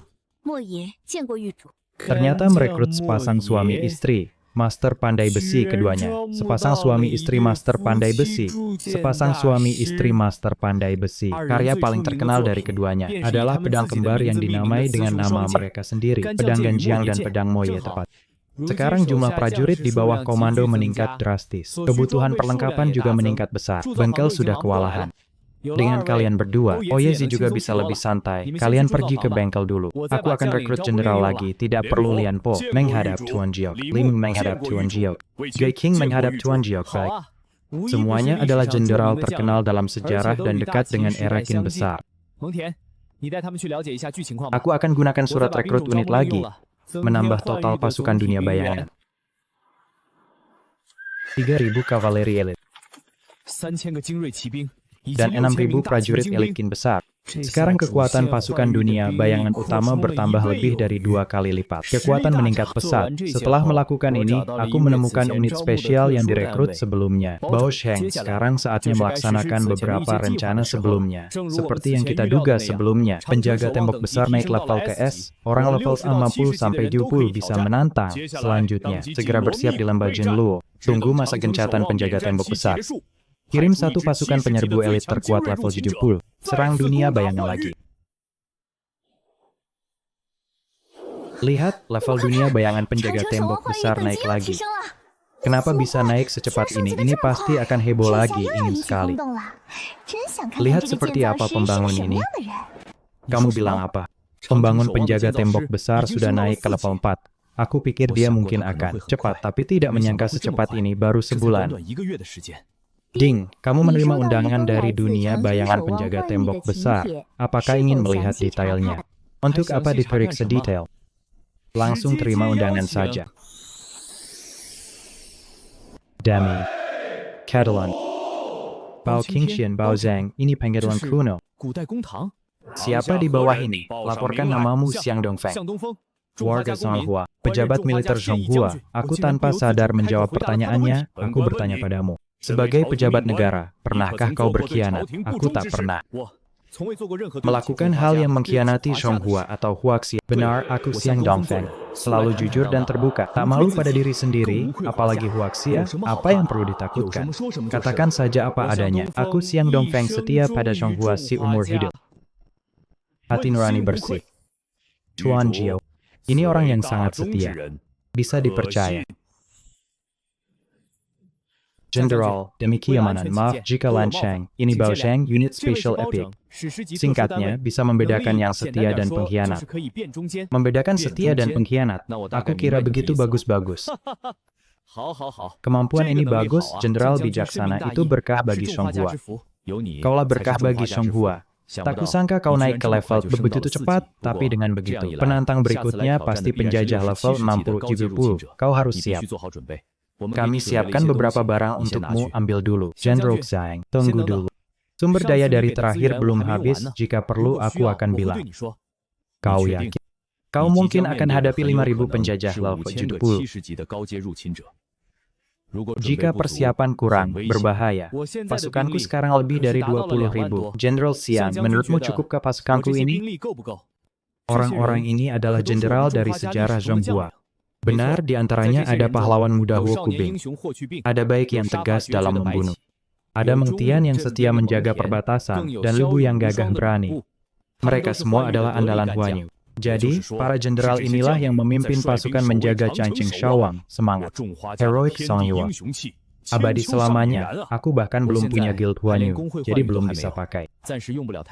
Ternyata merekrut sepasang suami istri. Master pandai besi keduanya. Sepasang suami istri master pandai besi. Karya paling terkenal dari keduanya adalah pedang kembar yang dinamai dengan nama mereka sendiri. Pedang Ganjiang dan pedang Moye tepat. Sekarang jumlah prajurit di bawah komando meningkat drastis. Kebutuhan perlengkapan juga meningkat besar. Bengkel sudah kewalahan. Dengan kalian berdua, Oyezi juga bisa lebih santai. Kalian pergi ke bengkel dulu. Aku akan rekrut jenderal lagi. Tidak perlu Lian Po menghadap Tuan Jiok. Lim menghadap Tuan Jiok. Gai King menghadap Tuan Jiok. Baik. Semuanya adalah jenderal terkenal dalam sejarah dan dekat dengan era Qin besar. Aku akan gunakan surat rekrut unit lagi. Menambah total pasukan dunia bayangan. 3.000 kavaleri elit. Dan 6.000 prajurit elit Qin besar. Sekarang kekuatan pasukan dunia bayangan utama bertambah lebih dari 2 kali lipat. Kekuatan meningkat pesat. Setelah melakukan ini, aku menemukan unit spesial yang direkrut sebelumnya. Bao Sheng, sekarang saatnya melaksanakan beberapa rencana sebelumnya. Seperti yang kita duga sebelumnya, penjaga tembok besar naik level ke S, orang level 50-70 bisa menantang. Selanjutnya, segera bersiap di lembah Jinluo. Tunggu masa gencatan penjaga tembok besar. Kirim satu pasukan penyerbu elit terkuat level 70. Serang dunia bayangan lagi. Lihat, level dunia bayangan penjaga tembok besar naik lagi. Kenapa bisa naik secepat ini? Ini pasti akan heboh lagi, ingin sekali. Lihat seperti apa pembangun ini. Kamu bilang apa? Pembangun penjaga tembok besar sudah naik ke level 4. Aku pikir dia mungkin akan cepat, tapi tidak menyangka secepat ini baru sebulan. Ding, kamu menerima undangan dari dunia bayangan penjaga tembok besar. Apakah ingin melihat detailnya? Untuk apa diperiksa detail? Langsung terima undangan saja. Dami. Catalan. Bao Qingxian Bao Zhang, ini pengadilan kuno. Siapa di bawah ini? Laporkan namamu Xiang Dongfeng. Warga Songhua, pejabat militer Songhua. Aku tanpa sadar menjawab pertanyaannya, aku bertanya padamu. Sebagai pejabat negara, pernahkah kau berkhianat? Aku tak pernah. Melakukan hal yang mengkhianati Songhua atau Huaxia. Benar, aku Xiang Dongfeng. Selalu jujur dan terbuka. Tak malu pada diri sendiri, apalagi Huaxia, apa yang perlu ditakutkan? Katakan saja apa adanya. Aku Xiang Dongfeng setia pada Songhua seumur hidup. Hati nurani bersih. Tuan Jiao. Ini orang yang sangat setia. Bisa dipercaya. General, demi keamanan, maaf jika Lansheng, ini Baosheng, unit special epic. Singkatnya, bisa membedakan yang setia dan pengkhianat. Membedakan setia dan pengkhianat, aku kira begitu bagus-bagus. Kemampuan ini bagus, Jenderal bijaksana, itu berkah bagi Songhua. Kaulah berkah bagi Songhua. Tak kusangka kau naik ke level begitu cepat, tapi dengan begitu. Penantang berikutnya pasti penjajah level 60-70. Kau harus siap. Kami siapkan beberapa barang untukmu, ambil dulu. General Zhang, tunggu dulu. Sumber daya dari terakhir belum habis, jika perlu aku akan bilang. Kau yakin? Kau mungkin akan hadapi 5.000 penjajah level 70. Jika persiapan kurang, berbahaya. Pasukanku sekarang lebih dari 20.000. General Xiang, menurutmu cukupkah pasukanku ini? Orang-orang ini adalah jenderal dari sejarah Zhonghua. Benar, di antaranya ada pahlawan muda Huo Kubing. Ada baik yang tegas dalam membunuh. Ada Meng Tian yang setia menjaga perbatasan, dan Lu Bu yang gagah berani. Mereka semua adalah andalan Huanyu. Jadi, para jenderal inilah yang memimpin pasukan menjaga Changqing Shawang. Semangat. Heroic Songhua. Abadi selamanya, aku bahkan belum punya guild Huanyu, jadi belum bisa pakai.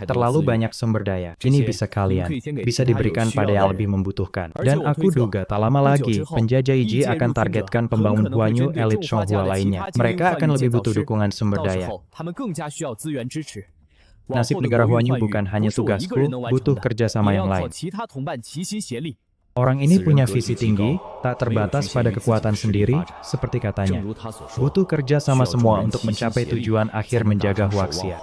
Terlalu banyak sumber daya, ini bisa kalian, bisa diberikan pada yang lebih membutuhkan. Dan aku duga tak lama lagi, penjajah Yi akan targetkan pembangun Huanyu elit Songhua lainnya. Mereka akan lebih butuh dukungan sumber daya. Nasib negara Huanyu bukan hanya tugasku, butuh kerjasama yang lain. Orang ini punya visi tinggi, tak terbatas pada kekuatan sendiri, seperti katanya. Butuh kerja sama semua untuk mencapai tujuan akhir menjaga Huaxia.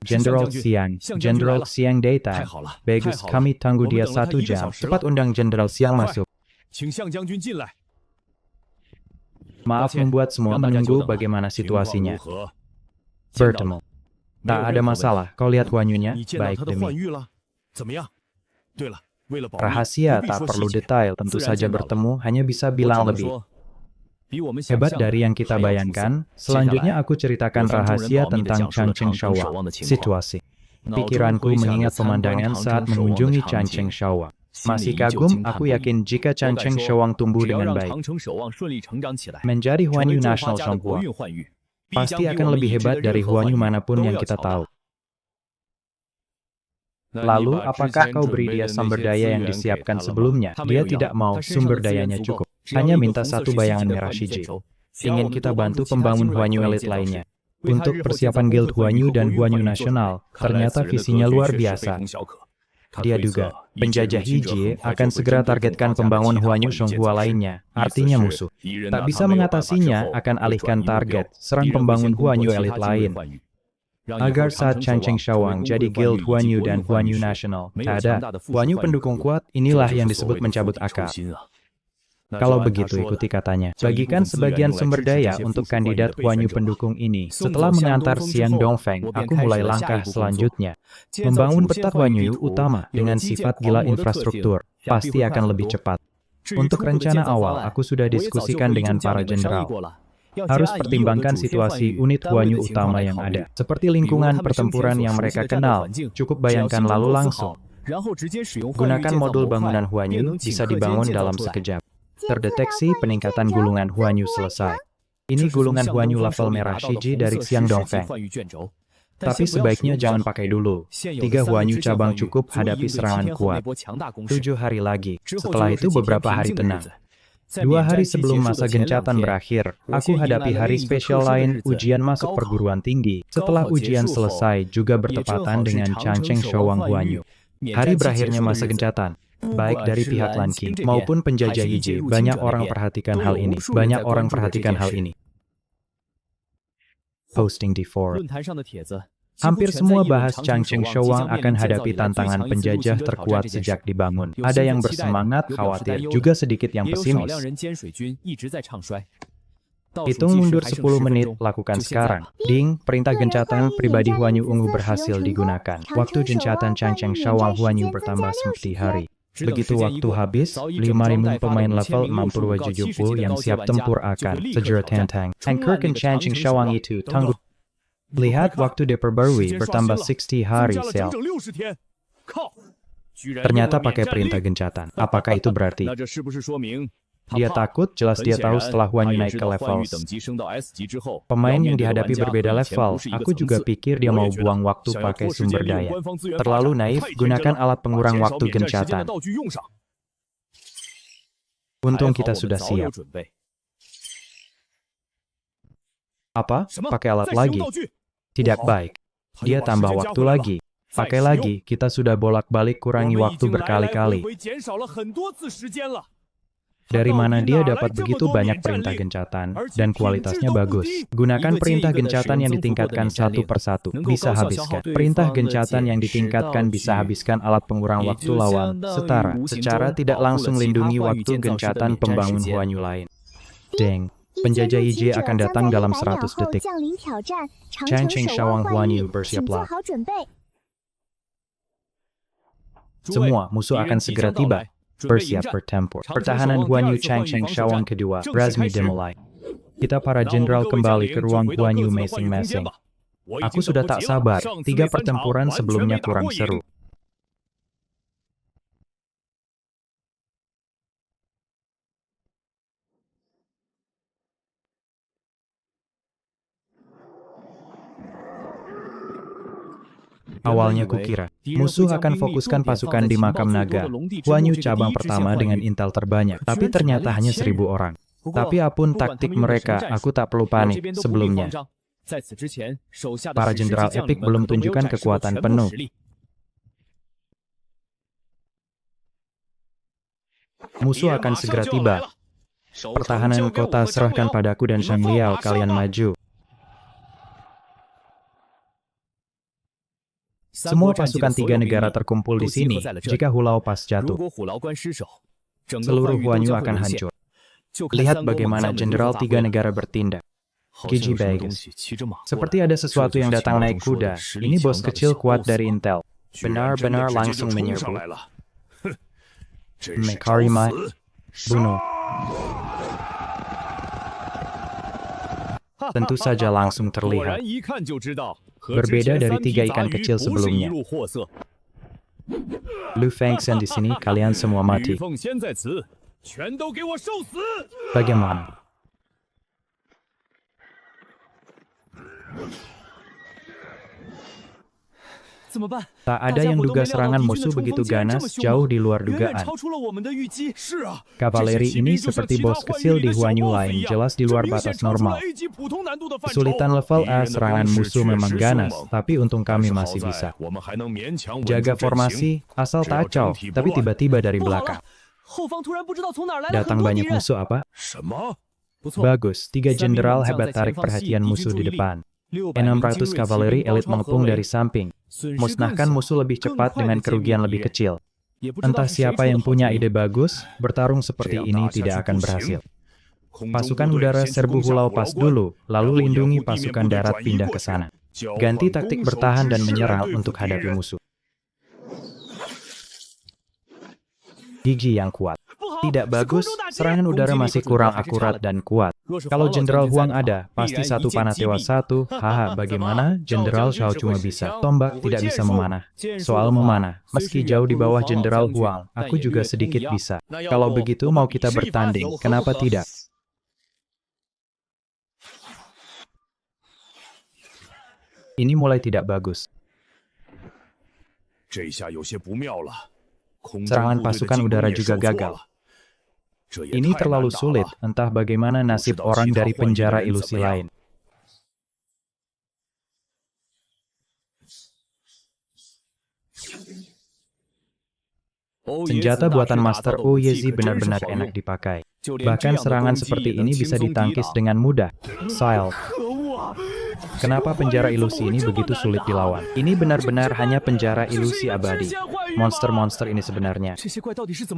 General Xiang Deitai. Bagus, kami tunggu dia 1 jam. Cepat undang General Xiang masuk. Maaf membuat semua menunggu bagaimana situasinya. Bertemu. Tak ada masalah, kau lihat Huanyunya, baik demi. Rahasia tak perlu detail, tentu saja bertemu, hanya bisa bilang lebih. Hebat dari yang kita bayangkan, selanjutnya aku ceritakan rahasia tentang Changqing Shawang. Situasi. Pikiranku mengingat pemandangan saat mengunjungi Changqing Shawang. Masih kagum, aku yakin jika Changqing Shawang tumbuh dengan baik, menjadi Huanyu National Songhua, pasti akan lebih hebat dari Huanyu manapun yang kita tahu. Lalu, apakah kau beri dia sumber daya yang disiapkan sebelumnya? Dia tidak mau, sumber dayanya cukup. Hanya minta 1 bayangan merah Shiji. Ingin kita bantu pembangun Huanyu elit lainnya. Untuk persiapan guild Huanyu dan Huanyu Nasional, ternyata visinya luar biasa. Dia duga, penjajah Yi akan segera targetkan pembangun Huanyu Songhua lainnya, artinya musuh. Tak bisa mengatasinya, akan alihkan target, serang pembangun Huanyu elit lain. Agar saat Changqing Shawang jadi guild Huanyu dan Huanyu Nasional, tak ada Huanyu pendukung kuat, inilah yang disebut mencabut akal. Kalau begitu ikuti katanya, bagikan sebagian sumber daya untuk kandidat Huanyu pendukung ini. Setelah mengantar Xiang Dongfeng, aku mulai langkah selanjutnya. Membangun peta Huanyu utama dengan sifat gila infrastruktur, pasti akan lebih cepat. Untuk rencana awal, aku sudah diskusikan dengan para jenderal. Harus pertimbangkan situasi unit Huanyu utama yang ada. Seperti lingkungan pertempuran yang mereka kenal, cukup bayangkan lalu langsung. Gunakan modul bangunan Huanyu, bisa dibangun dalam sekejap. Terdeteksi peningkatan gulungan Huanyu selesai. Ini gulungan Huanyu level merah Shiji dari Xiang Dongfeng. Tapi sebaiknya jangan pakai dulu. 3 Huanyu cabang cukup hadapi serangan kuat. 7 hari lagi. Setelah itu beberapa hari tenang. 2 hari sebelum masa gencatan berakhir, aku hadapi hari spesial lain, ujian masuk perguruan tinggi. Setelah ujian selesai, juga bertepatan dengan Changqing Shawang Huanyu. Hari berakhirnya masa gencatan. Baik dari pihak Lanqi maupun penjajah Yi, banyak orang perhatikan hal ini. Posting di forum. Hampir semua bahas Changqing Shawang akan hadapi tantangan penjajah terkuat sejak dibangun. Ada yang bersemangat, khawatir, juga sedikit yang pesimis. Hitung mundur 10 menit, lakukan sekarang. Ding, perintah gencatan pribadi Huanyu Ungu berhasil digunakan. Waktu gencatan Changqing Shawang Huanyu bertambah seperti hari. Begitu waktu habis, 5.000 pemain level 60-70 yang siap tempur akan segera tentang. Angkerkan Changqing Shawang itu tangguh. Lihat waktu diperbarui bertambah 60 hari sel. Ternyata pakai perintah gencatan. Apakah itu berarti? Dia takut, jelas dia tahu setelah Huan Yu naik ke level. Pemain yang dihadapi berbeda level, aku juga pikir dia mau buang waktu pakai sumber daya. Terlalu naif, gunakan alat pengurang waktu gencatan. Untung kita sudah siap. Apa? Pakai alat lagi? Tidak baik. Dia tambah waktu lagi. Pakai lagi, kita sudah bolak-balik kurangi waktu berkali-kali. Dari mana dia dapat begitu banyak perintah gencatan, dan kualitasnya bagus. Gunakan perintah gencatan yang ditingkatkan satu persatu, bisa habiskan. Perintah gencatan yang ditingkatkan bisa habiskan alat pengurang waktu lawan, setara. Secara tidak langsung lindungi waktu gencatan pembangun Huan Yu lain. Deng, penjajah IJ akan datang dalam 100 detik. Chang Cheng Shawang Huan Yu bersiaplah. Semua musuh akan segera tiba. Bersiap bertempur. Pertahanan Huan Yu Chang Cheng Shawang kedua, resmi dimulai. Kita para jenderal kembali ke ruang Huan Yu masing-masing. Aku sudah tak sabar, 3 pertempuran sebelumnya kurang seru. Awalnya kukira, musuh akan fokuskan pasukan di makam naga. Huan Yu cabang pertama dengan intel terbanyak, tapi ternyata hanya 1000 orang. Tapi apapun taktik mereka, aku tak perlu panik sebelumnya. Para jenderal epik belum tunjukkan kekuatan penuh. Musuh akan segera tiba. Pertahanan kota serahkan padaku dan Shang Liao, kalian maju. Semua pasukan 3 negara terkumpul di sini. Jika Hulao Pass jatuh, seluruh Huan Yu akan hancur. Lihat bagaimana jenderal 3 negara bertindak. Gigi Bagus. Seperti ada sesuatu yang datang naik kuda. Ini bos kecil kuat dari intel. Benar-benar langsung menyerbu. Mekarimai, bunuh. Tentu saja langsung terlihat. Berbeda dari 3 ikan kecil sebelumnya. Lu Fengxian di sini, kalian semua mati. Bagaimana? Tak ada yang duga serangan musuh begitu ganas, jauh di luar dugaan. Kavaleri ini seperti bos kecil di Huan Yu lain, jelas di luar batas normal. Kesulitan level A, serangan musuh memang ganas, tapi untung kami masih bisa. Jaga formasi, asal kacau, tapi tiba-tiba dari belakang. Datang banyak musuh apa? Bagus, 3 jenderal hebat tarik perhatian musuh di depan. 600 kavaleri elit mengepung dari samping. Musnahkan musuh lebih cepat dengan kerugian lebih kecil. Entah siapa yang punya ide bagus, bertarung seperti ini tidak akan berhasil. Pasukan udara serbu Hulao Pass dulu, lalu lindungi pasukan darat pindah ke sana. Ganti taktik bertahan dan menyerang untuk hadapi musuh. Gigi yang kuat. Tidak bagus, serangan udara masih kurang akurat dan kuat. Kalau Jenderal Huang ada, pasti satu panah tewas satu. Haha, bagaimana? Jenderal Shao cuma bisa. Tombak tidak bisa memanah. Soal memanah, meski jauh di bawah Jenderal Huang, aku juga sedikit bisa. Kalau begitu mau kita bertanding, kenapa tidak? Ini mulai tidak bagus. Serangan pasukan udara juga gagal. Ini terlalu sulit, entah bagaimana nasib orang dari penjara ilusi lain. Senjata buatan Master Ouyezi benar-benar enak dipakai. Bahkan serangan seperti ini bisa ditangkis dengan mudah. Sile. Kenapa penjara ilusi ini begitu sulit dilawan? Ini benar-benar hanya penjara ilusi abadi. Monster-monster ini sebenarnya.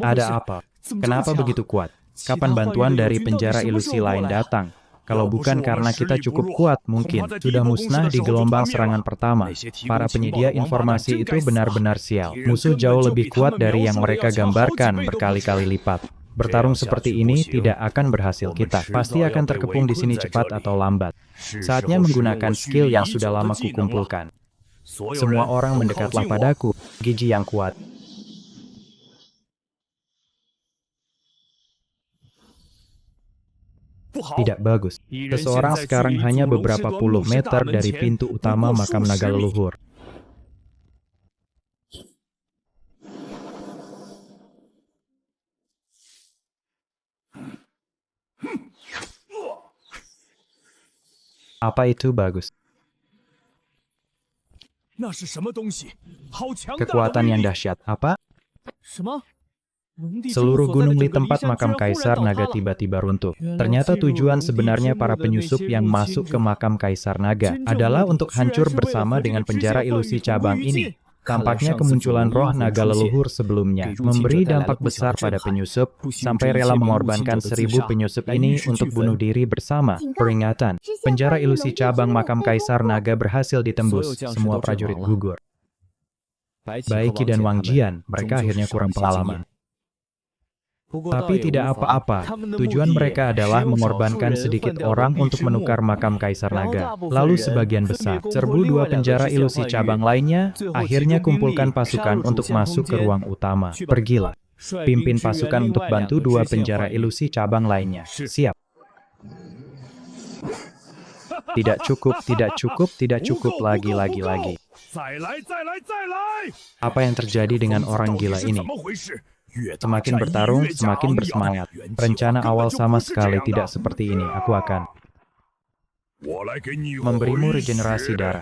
Ada apa? Kenapa begitu kuat? Kapan bantuan dari penjara ilusi lain datang? Kalau bukan karena kita cukup kuat, mungkin sudah musnah di gelombang serangan pertama. Para penyedia informasi itu benar-benar sial. Musuh jauh lebih kuat dari yang mereka gambarkan berkali-kali lipat. Bertarung seperti ini tidak akan berhasil kita. Pasti akan terkepung di sini cepat atau lambat. Saatnya menggunakan skill yang sudah lama kukumpulkan. Semua orang mendekatlah padaku. Gigi yang kuat. Tidak bagus. Seseorang sekarang hanya beberapa puluh meter dari pintu utama makam naga leluhur. Apa itu bagus? Kekuatan yang dahsyat. Apa? Seluruh gunung di tempat makam Kaisar Naga tiba-tiba runtuh. Ternyata tujuan sebenarnya para penyusup yang masuk ke makam Kaisar Naga adalah untuk hancur bersama dengan penjara ilusi cabang ini. Tampaknya kemunculan roh naga leluhur sebelumnya memberi dampak besar pada penyusup, sampai rela mengorbankan 1000 penyusup ini untuk bunuh diri bersama. Peringatan, penjara ilusi cabang makam Kaisar Naga berhasil ditembus, semua prajurit gugur. Baiki dan Wang Jian, mereka akhirnya kurang pengalaman. Tapi tidak apa-apa, tujuan mereka adalah mengorbankan sedikit orang untuk menukar makam Kaisar Naga. Lalu sebagian besar, serbu 2 penjara ilusi cabang lainnya, akhirnya kumpulkan pasukan untuk masuk ke ruang utama. Pergilah, pimpin pasukan untuk bantu 2 penjara ilusi cabang lainnya. Siap. Tidak cukup, lagi. Apa yang terjadi dengan orang gila ini? Semakin bertarung, semakin bersemangat. Rencana awal sama sekali tidak seperti ini. Aku akan memberimu regenerasi darah.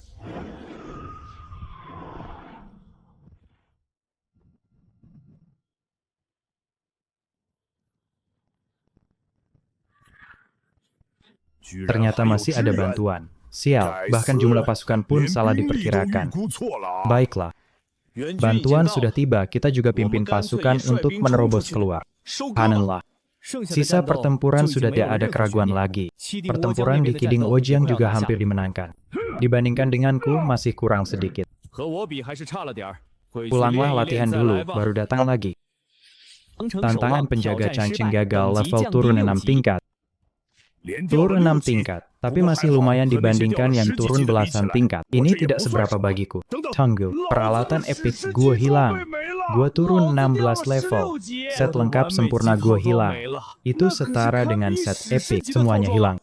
Ternyata masih ada bantuan. Sial, bahkan jumlah pasukan pun salah diperkirakan. Baiklah. Bantuan sudah tiba, kita juga pimpin pasukan untuk menerobos keluar. Hanenlah. Sisa pertempuran sudah tidak ada keraguan lagi. Pertempuran di Kiding Ojiang juga hampir dimenangkan. Dibandingkan denganku, masih kurang sedikit. Pulanglah latihan dulu, baru datang lagi. Tantangan penjaga Changqing gagal, level turun 6 tingkat. Turun 6 tingkat, tapi masih lumayan dibandingkan yang turun belasan tingkat. Ini tidak seberapa bagiku. Tunggu, peralatan epic gue hilang. Gue turun 16 level. Set lengkap sempurna gue hilang. Itu setara dengan set epic, semuanya hilang.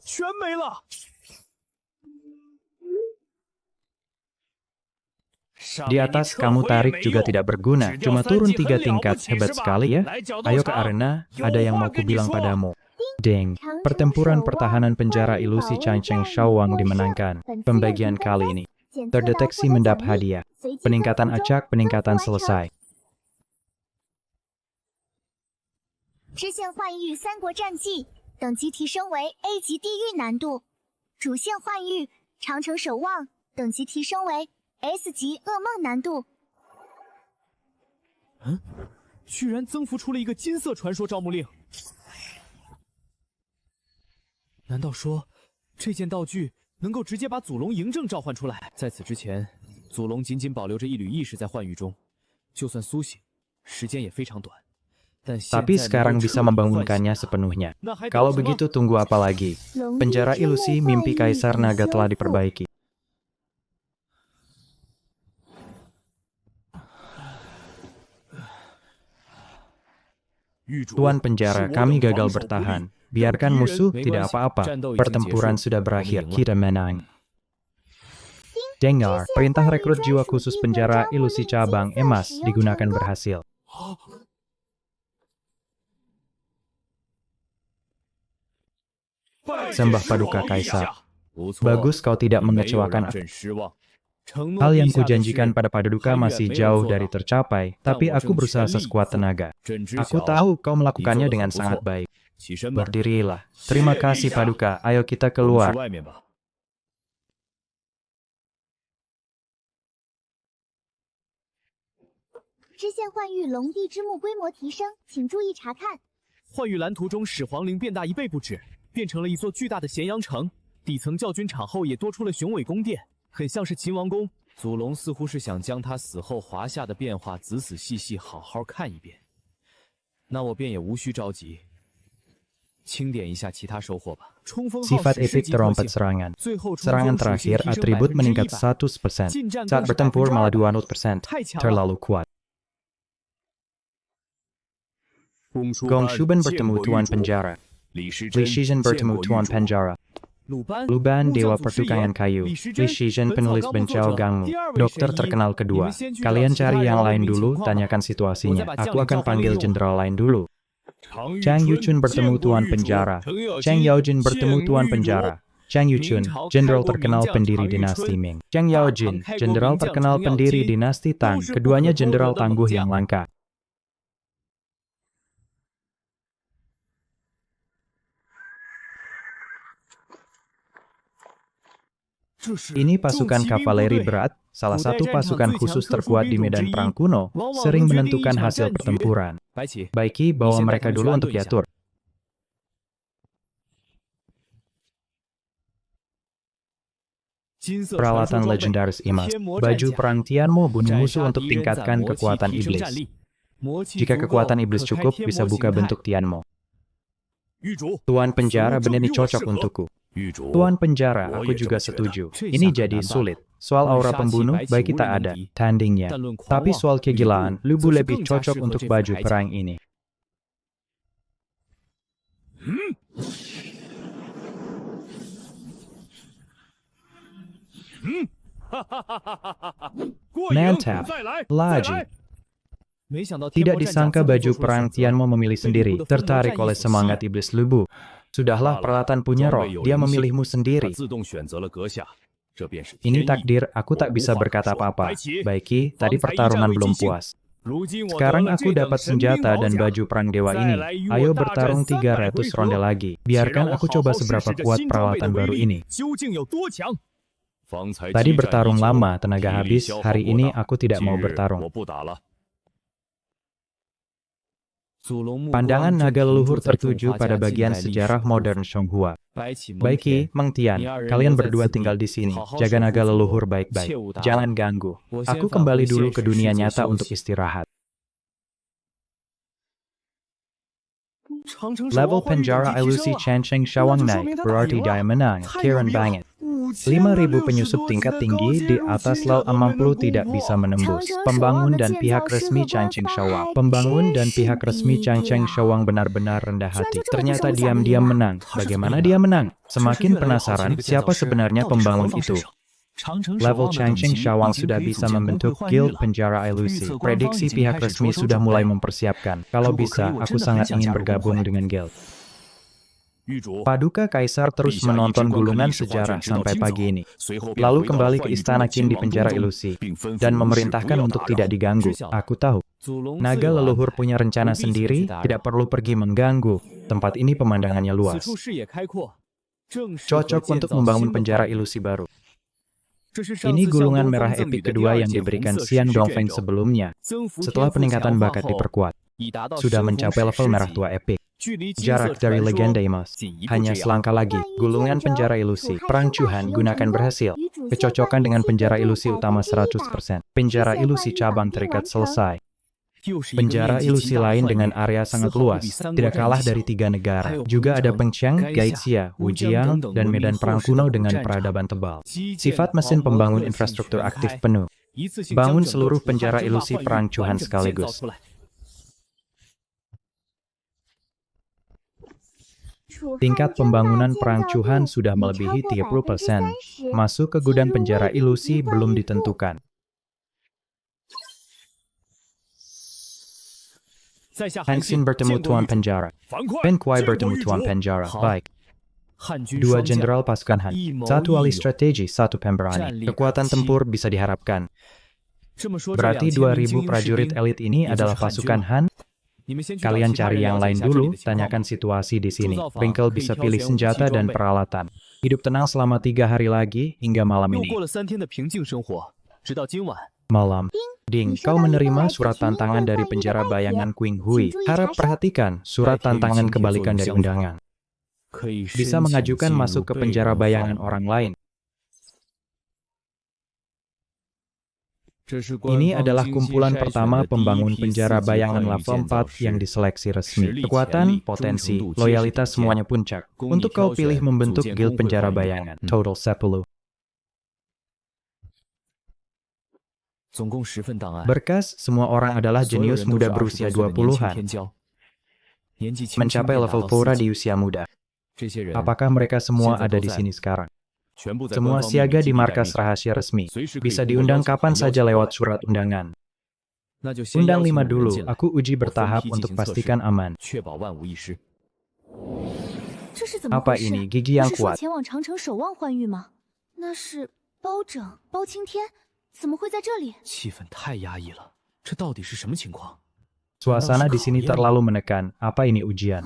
Di atas kamu tarik juga tidak berguna, cuma turun 3 tingkat, hebat sekali ya. Ayo ke arena, ada yang mau kubilang padamu. Deng, pertempuran pertahanan penjara ilusi Changcheng Shaowang dimenangkan. Pembagian kali ini terdeteksi mendapat hadiah. Peningkatan acak, peningkatan selesai. 支线幻域三国战记等级提升为 A 级地狱难度，主线幻域长城守望等级提升为 S 级噩梦难度。居然增幅出了一个金色传说招募令。难道说这件道具能够直接把祖龙嬴政召唤出来？在此之前，祖龙仅仅保留着一缕意识在幻域中，就算苏醒，时间也非常短。 Tapi sekarang bisa membangunkannya sepenuhnya. Kalau begitu tunggu apa lagi? Penjara ilusi mimpi Kaisar Naga telah diperbaiki. Tuan penjara, kami gagal bertahan. Biarkan musuh, tidak apa-apa. Pertempuran sudah berakhir, kita menang. Dengar, perintah rekrut jiwa khusus penjara ilusi cabang emas digunakan berhasil. Sembah Paduka Kaisar. Bagus kau tidak mengecewakan aku. Hal yang kujanjikan pada Paduka masih jauh dari tercapai, tapi aku berusaha sekuat tenaga. Aku tahu kau melakukannya dengan sangat baik. Berdirilah. Terima kasih Paduka, ayo kita keluar.始皇陵变大1倍不止，变成了一座巨大的咸阳城。底层教军场后也多出了雄伟宫殿，很像是秦王宫。祖龙似乎是想将他死后华夏的变化仔仔细细好好看一遍。那我便也无需着急。 清点一下其他收获吧。 Sifat epik terompet serangan. Serangan terakhir, atribut meningkat 100%. Saat bertempur malah 200%. Terlalu kuat. Gong Shuban bertemu Tuan Penjara. Li Shizhen bertemu Tuan Penjara. 鲁班 Luban, Dewa 木匠祖师爷 Pertukangan Kayu. 李 Li 时珍 Shizhen, 本草 penulis 纲目 Bencao 作者 Gangmu. 第二位 Dokter 神医 terkenal 你 kedua. 们先去找 Kalian 其他 cari 人 yang 问 lain 明 dulu, 情况吧 tanyakan situasinya. 我再把 Aku 将领 akan 召回 panggil 利用。 jenderal lain dulu. Chang Yuchun bertemu Tuan Penjara. Chang Yaojin bertemu Tuan Penjara. Chang Yuchun, jenderal terkenal pendiri dinasti Ming. Chang Yaojin, jenderal terkenal pendiri dinasti Tang. Keduanya jenderal tangguh yang langka. Ini pasukan kavaleri berat, salah satu pasukan khusus terkuat di medan perang kuno, sering menentukan hasil pertempuran. 白起， Baiki, bawa mereka dulu untuk diatur. Peralatan legendaris emas, baju perang Tianmo bunuh musuh untuk tingkatkan kekuatan iblis. Jika kekuatan iblis cukup, bisa buka bentuk Tianmo. Tuan Penjara benar ini cocok untukku. Tuan Penjara, aku juga setuju. Ini jadi sulit. Soal aura pembunuh, baik kita ada tandingnya. Tapi soal kegilaan, Lubu lebih cocok untuk baju perang ini. Mantap, lagi. 没想到 Tidak disangka baju perang Tianmo memilih sendiri, tertarik oleh semangat iblis Lubu. Sudahlah, peralatan punya roh, dia memilihmu sendiri. Ini takdir, aku tak bisa berkata apa-apa. Baiki, tadi pertarungan belum puas. Sekarang aku dapat senjata dan baju perang dewa ini. Ayo bertarung 300 ronde lagi. Biarkan aku coba seberapa kuat peralatan baru ini. Tadi bertarung lama, tenaga habis. Hari ini aku tidak mau bertarung. Pandangan naga leluhur tertuju pada bagian sejarah modern Songhua. Baiki, Meng Tian, kalian berdua tinggal di sini. Jaga naga leluhur baik-baik. Jangan ganggu. Aku kembali dulu ke dunia nyata untuk istirahat. Level Penjara Ilusi Chancheng Shawang naik, berarti dia menang. Kiran banget. 5.000 penyusup tingkat tinggi di atas level 60 tidak bisa menembus. Pembangun dan pihak resmi Chancheng Shawang. Pembangun dan pihak resmi Chancheng Shawang benar-benar rendah hati. Ternyata diam-diam menang. Bagaimana dia menang? Semakin penasaran, siapa sebenarnya pembangun itu? Level Chancheng Shawang sudah bisa membentuk Guild Penjara Ilusi. Prediksi pihak resmi sudah mulai mempersiapkan. Kalau bisa, aku sangat ingin bergabung dengan Guild. Paduka Kaisar terus menonton gulungan sejarah sampai pagi ini. Lalu kembali ke Istana Qin di Penjara Ilusi. Dan memerintahkan untuk tidak diganggu. Aku tahu. Naga leluhur punya rencana sendiri, tidak perlu pergi mengganggu. Tempat ini pemandangannya luas. Cocok untuk membangun penjara ilusi baru. Ini gulungan merah epik kedua yang diberikan Xian Dongfeng sebelumnya. Setelah peningkatan bakat diperkuat. Sudah mencapai level merah tua epik. Jarak dari legenda emas. Hanya selangkah lagi. Gulungan penjara ilusi. Perang Chuhan gunakan berhasil. Kecocokan dengan penjara ilusi utama 100%. Penjara ilusi cabang terikat selesai. Penjara ilusi lain dengan area sangat luas. Tidak kalah dari 3 negara. Juga ada Pengcheng, Gaixia, Wujiang, dan medan perang kuno dengan peradaban tebal. Sifat mesin pembangun infrastruktur aktif penuh. Bangun seluruh penjara ilusi perang Chuhan sekaligus. Tingkat pembangunan perang Chuhan sudah melebihi 30%. Masuk ke gudang penjara ilusi belum ditentukan. Han Xin bertemu Tuan Penjara. Pen Kuai bertemu Tuan Penjara. Baik. Dua jenderal pasukan Han. Satu ahli strategi, satu pemberani. Kekuatan tempur bisa diharapkan. Berarti 2.000 prajurit elit ini adalah pasukan Han. Kalian cari yang lain dulu, tanyakan situasi di sini. Bengkel bisa pilih senjata dan peralatan. Hidup tenang selama 3 hari lagi, hingga malam ini. Malam. Ding, kau menerima surat tantangan dari penjara bayangan Qing Hui. Harap perhatikan, surat tantangan kebalikan dari undangan. Bisa mengajukan masuk ke penjara bayangan orang lain. Ini adalah kumpulan pertama pembangun penjara bayangan level 4 yang diseleksi resmi. Kekuatan, potensi, loyalitas semuanya puncak. Untuk kau pilih membentuk guild penjara bayangan. Total 10. Berkas, semua orang adalah jenius muda berusia 20-an. mencapai level pura di usia muda. Apakah mereka semua ada di sini sekarang? Semua siaga di markas rahasia resmi. Bisa diundang kapan saja lewat surat undangan. Undang 5 dulu, aku uji bertahap untuk pastikan aman. Apa ini, gigi yang kuat? 那是包拯、包青天，怎么会在这里？气氛太压抑了，这到底是什么情况？ Suasana di sini terlalu menekan. Apa ini ujian?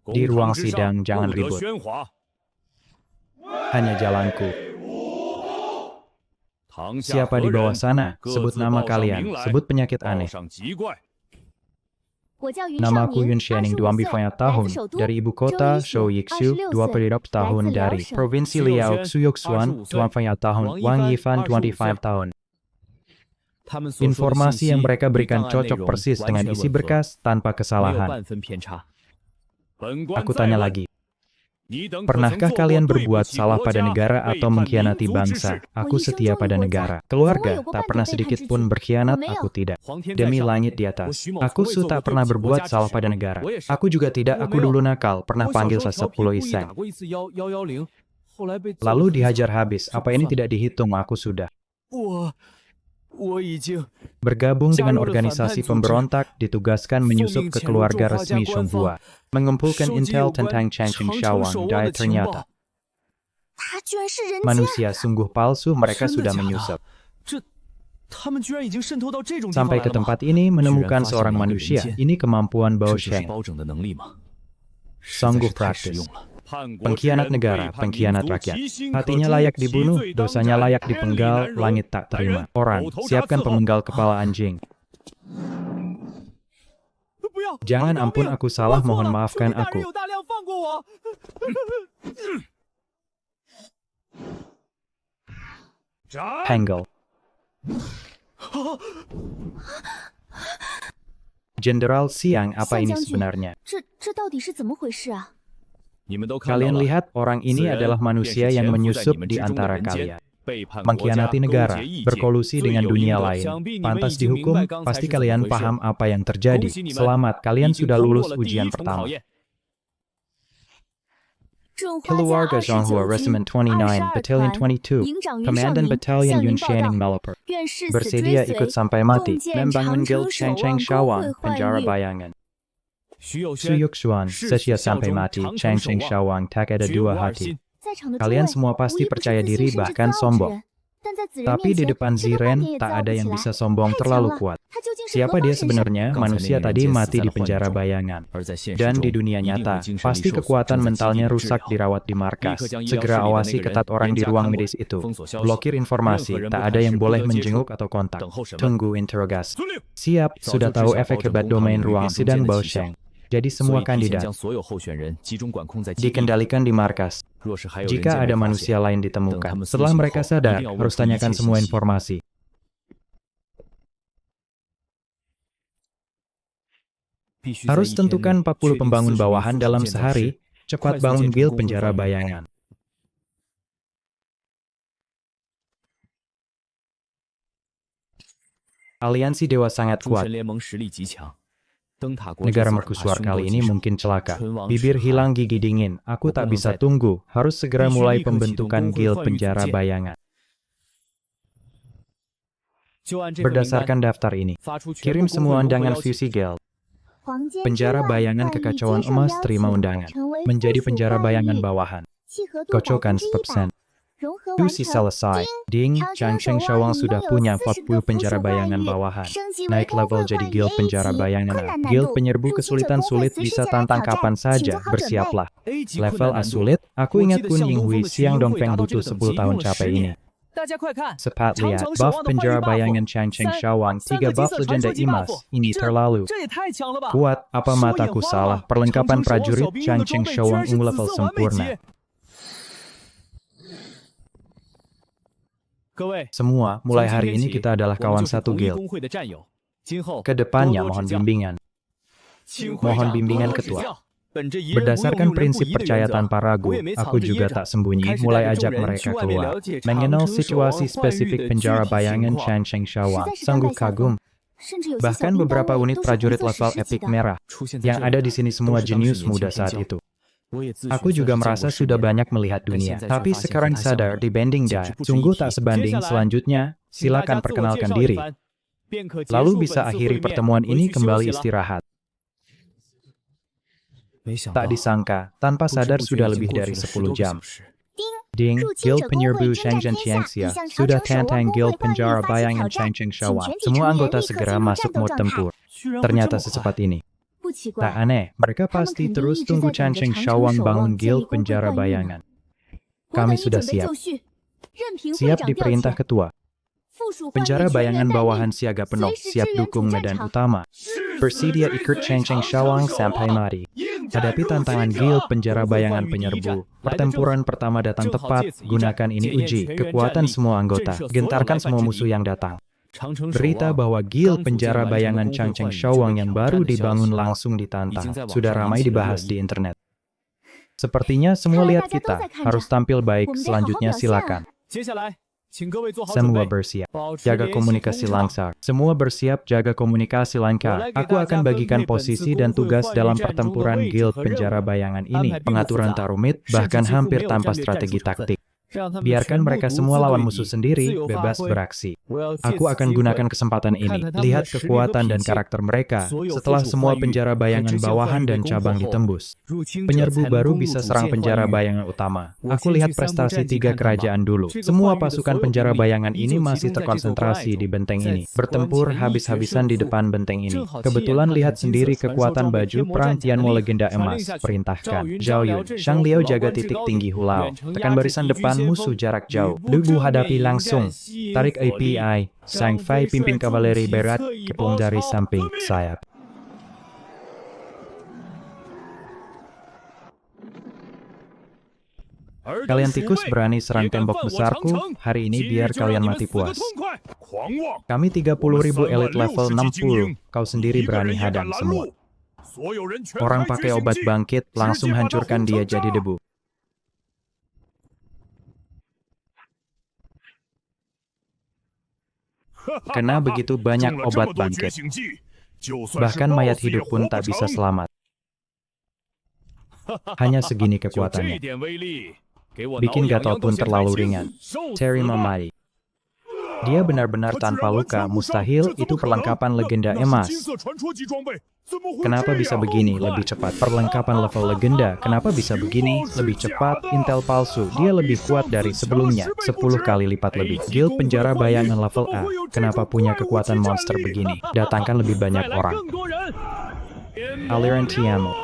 Di ruang sidang, jangan ribut. Hanya jalanku. Siapa di bawah sana? Sebut nama kalian. Sebut penyakit aneh. Namaku Yun Shening, 24 tahun. Dari ibu kota, Shou Yixiu, 28 tahun. Dari Provinsi Liao, Xuyuxuan, 24 tahun. Wang Yifan, 25 tahun. Informasi yang mereka berikan cocok persis dengan isi berkas tanpa kesalahan. Aku tanya lagi. Pernahkah kalian berbuat salah pada negara atau mengkhianati bangsa? Aku setia pada negara. Keluarga, tak pernah sedikit pun berkhianat, aku tidak. Demi langit di atas. Aku tak pernah berbuat salah pada negara. Aku juga tidak, aku dulu nakal, pernah panggil Sepuluh Iseng. Lalu dihajar habis, apa ini tidak dihitung, aku sudah. Bergabung dengan organisasi pemberontak, ditugaskan menyusup ke keluarga resmi Shonghua, mengumpulkan intel tentang Chang Cheng Shawang, dan ternyata manusia sungguh palsu, mereka sudah menyusup. Sampai ke tempat ini, menemukan seorang manusia, ini kemampuan Bao Sheng. Sanggup praktis. Pengkhianat negara, pengkhianat rakyat. Hatinya layak dibunuh, dosanya layak dipenggal, langit tak terima. Orang, siapkan pemenggal kepala anjing. Jangan, ampun, aku salah, mohon maafkan aku. Hangul. Jenderal Siang, apa ini sebenarnya? Kalian lihat, orang ini adalah manusia yang menyusup di antara kalian. Mengkhianati negara, berkolusi dengan dunia lain. Pantas dihukum, pasti kalian paham apa yang terjadi. Selamat, kalian sudah lulus ujian pertama. Keluarga Zhonghua Regiment 29, Battalion 22, Komandan Battalion Yun Shening Melopur. Bersedia ikut sampai mati, membangun Guild Chang Cheng Shawang, penjara bayangan. Xuyuxuan, setia sampai mati, Chang Cheng Shawang, tak ada dua hati. Kalian semua pasti percaya diri, bahkan sombong. Tapi di depan Ziren, tak ada yang bisa sombong terlalu kuat. Siapa dia sebenarnya? Manusia tadi mati di penjara bayangan. Dan di dunia nyata, pasti kekuatan mentalnya rusak dirawat di markas. Segera awasi ketat orang di ruang medis itu. Blokir informasi, tak ada yang boleh menjenguk atau kontak. Tunggu interogasi. Siap, sudah tahu efek hebat domain ruang sidang Bao Sheng. Jadi semua kandidat dikendalikan di markas. Jika ada manusia lain ditemukan, setelah mereka sadar, harus tanyakan semua informasi. Harus tentukan 40 pembangun bawahan dalam sehari, cepat bangun guild penjara bayangan. Aliansi Dewa sangat kuat. Negara mercusuar kali ini mungkin celaka. Bibir hilang, gigi dingin. Aku tak bisa tunggu. Harus segera mulai pembentukan guild penjara bayangan. Berdasarkan daftar ini, kirim semua undangan Fusi Guild. Penjara bayangan kekacauan emas terima undangan. Menjadi penjara bayangan bawahan. Kocokan 10%. Fusi selesai. Ding, Chang Cheng Shawang sudah punya 40 penjara bayangan bawahan. Naik level jadi guild penjara bayangan. Guild penyerbu kesulitan sulit bisa tantang kapan saja, bersiaplah. Level A sulit, aku ingat Kun Ying Hui Siang Dongfeng butuh 10 tahun capai ini. Cepat lihat, buff penjara bayangan Chang Cheng Shawang, 3 buff legenda emas, ini terlalu kuat, apa mataku salah, perlengkapan prajurit Chang Cheng Shawang ungu level sempurna. Semua, mulai hari ini kita adalah kawan satu guild. Kedepannya mohon bimbingan. Mohon bimbingan ketua. Berdasarkan prinsip percaya tanpa ragu, aku juga tak sembunyi, mulai ajak mereka keluar. Mengenal situasi spesifik penjara bayangan Chang Cheng Shawang. Sanggup kagum. Bahkan beberapa unit prajurit level epic merah yang ada di sini semua jenius muda saat itu. Aku juga merasa sudah banyak melihat dunia, tapi sekarang sadar di Bending Die sungguh tak sebanding. Selanjutnya, silakan perkenalkan diri. Lalu bisa akhiri pertemuan ini kembali istirahat. Tak disangka, tanpa sadar sudah lebih dari 10 jam. Ding, Guild Penyerbu Shangzhen Qiangxia, sudah tantang Guild Penjara Bayangan Changcheng Shawang. Semua anggota segera masuk mode tempur. Ternyata secepat ini. Tak aneh, mereka pasti terus tunggu Changcheng Shawang bangun Guild Penjara Bayangan. Kami sudah siap. Siap diperintah ketua. Penjara bayangan bawahan siaga penuh, siap dukung medan utama. Bersedia ikut Changcheng Shawang sampai mati. Hadapi tantangan Guild Penjara Bayangan Penyerbu. Pertempuran pertama datang tepat, gunakan ini uji kekuatan semua anggota. Gentarkan semua musuh yang datang. Berita bahwa Guild Penjara Bayangan Changcheng Shawang yang baru dibangun langsung ditantang. Sudah ramai dibahas di internet. Sepertinya semua lihat kita, harus tampil baik, selanjutnya silakan. Semua bersiap. Jaga komunikasi lancar. Semua bersiap jaga komunikasi lancar. Aku akan bagikan posisi dan tugas dalam pertempuran Guild Penjara Bayangan ini. Pengaturan tak rumit, bahkan hampir tanpa strategi taktik. Biarkan mereka semua lawan musuh sendiri, bebas beraksi. Aku akan gunakan kesempatan ini. Lihat kekuatan dan karakter mereka setelah semua penjara bayangan bawahan dan cabang ditembus. Penyerbu baru bisa serang penjara bayangan utama. Aku lihat prestasi 3 kerajaan dulu. Semua pasukan penjara bayangan ini masih terkonsentrasi di benteng ini. Bertempur habis-habisan di depan benteng ini. Kebetulan lihat sendiri kekuatan baju perang Tianmo Legenda Emas. Perintahkan. Zhao Yun, Shang Liao jaga titik tinggi Hulao. Tekan barisan depan musuh jarak jauh. Lugu hadapi langsung. Tarik API. Sang Fai pimpin kavaleri berat. Kepung dari samping sayap. Kalian tikus berani serang tembok besarku. Hari ini biar kalian mati puas. Kami 30.000 elit level 60. Kau sendiri berani hadang semua. Orang pakai obat bangkit langsung hancurkan dia jadi debu. Kena begitu banyak obat bangkit. Bahkan mayat hidup pun tak bisa selamat. Hanya segini kekuatannya. Bikin gatal pun terlalu ringan. Terima mati. Dia benar-benar tanpa luka, mustahil itu perlengkapan legenda emas. Kenapa bisa begini? Lebih cepat. Perlengkapan level legenda. Kenapa bisa begini? Lebih cepat. Intel palsu. Dia lebih kuat dari sebelumnya. 10 kali lipat lebih. Guild penjara bayangan level A. Kenapa punya kekuatan monster begini? Datangkan lebih banyak orang. Aliran Tianmo.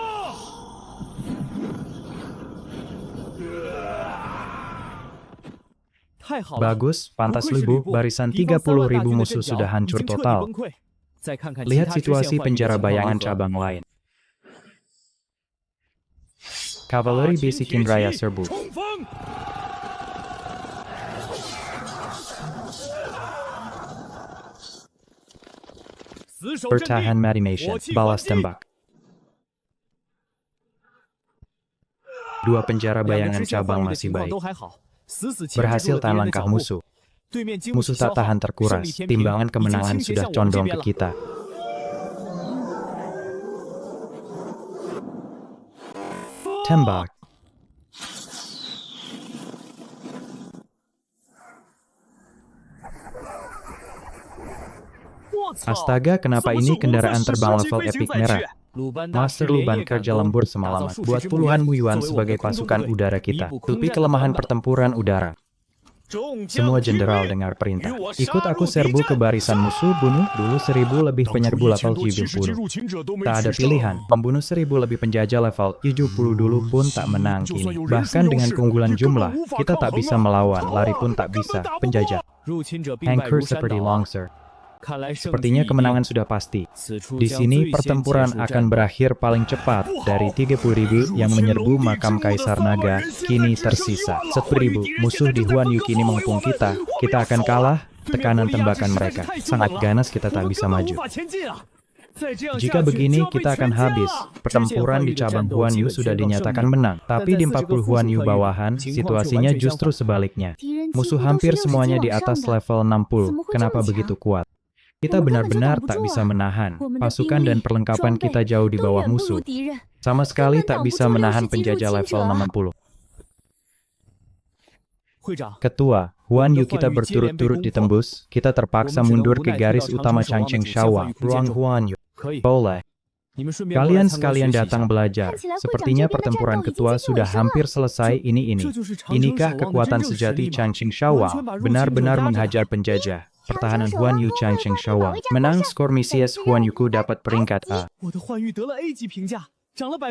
Bagus, pantas Lubu, barisan 30.000 musuh sudah hancur total. Lihat situasi penjara bayangan cabang lain. Kavaleri bisikin raya serbu. Bertahan Madimation, balas tembak. 2 penjara bayangan cabang masih baik. Berhasil tahan langkah musuh. Musuh tak tahan terkuras. Timbangan kemenangan sudah condong ke kita. Tembak. Astaga, kenapa ini kendaraan terbang level epic merah? Master Luban kerja lembur semalaman, buat puluhan Muyuan sebagai pasukan udara kita. Tutupi kelemahan pertempuran udara. Semua jenderal dengar perintah. Ikut aku serbu ke barisan musuh, bunuh dulu 1000 lebih penyerbu level 70. Tak ada pilihan, membunuh 1000 lebih penjajah level 70 dulu pun tak menang kini. Bahkan dengan keunggulan jumlah, kita tak bisa melawan, lari pun tak bisa, penjajah. Anchor seperti Longsir. Sepertinya kemenangan sudah pasti. Di sini pertempuran akan berakhir paling cepat. Dari 30.000 yang menyerbu makam Kaisar Naga, kini tersisa 10.000. Musuh di Huan Yu kini mengepung kita. Kita akan kalah, tekanan tembakan mereka. Sangat ganas, kita tak bisa maju. Jika begini, kita akan habis. Pertempuran di cabang Huan Yu sudah dinyatakan menang. Tapi di 40 Huan Yu bawahan, situasinya justru sebaliknya. Musuh hampir semuanya di atas level 60. Kenapa begitu kuat? Kita benar-benar tak bisa menahan. Pasukan dan perlengkapan kita jauh di bawah musuh. Sama sekali tak bisa menahan penjajah level 60. Ketua, Huan Yu kita berturut-turut ditembus, kita terpaksa mundur ke garis utama Changcheng Shawa, ruang Huan Yu. Boleh. Kalian sekalian datang belajar. Sepertinya pertempuran ketua sudah hampir selesai ini. Inikah kekuatan sejati Changcheng Shawa, benar-benar menghajar penjajah. Pertahanan Huan Yu Changcheng Shawa. Menang skor misies Huan Yuku dapat peringkat A.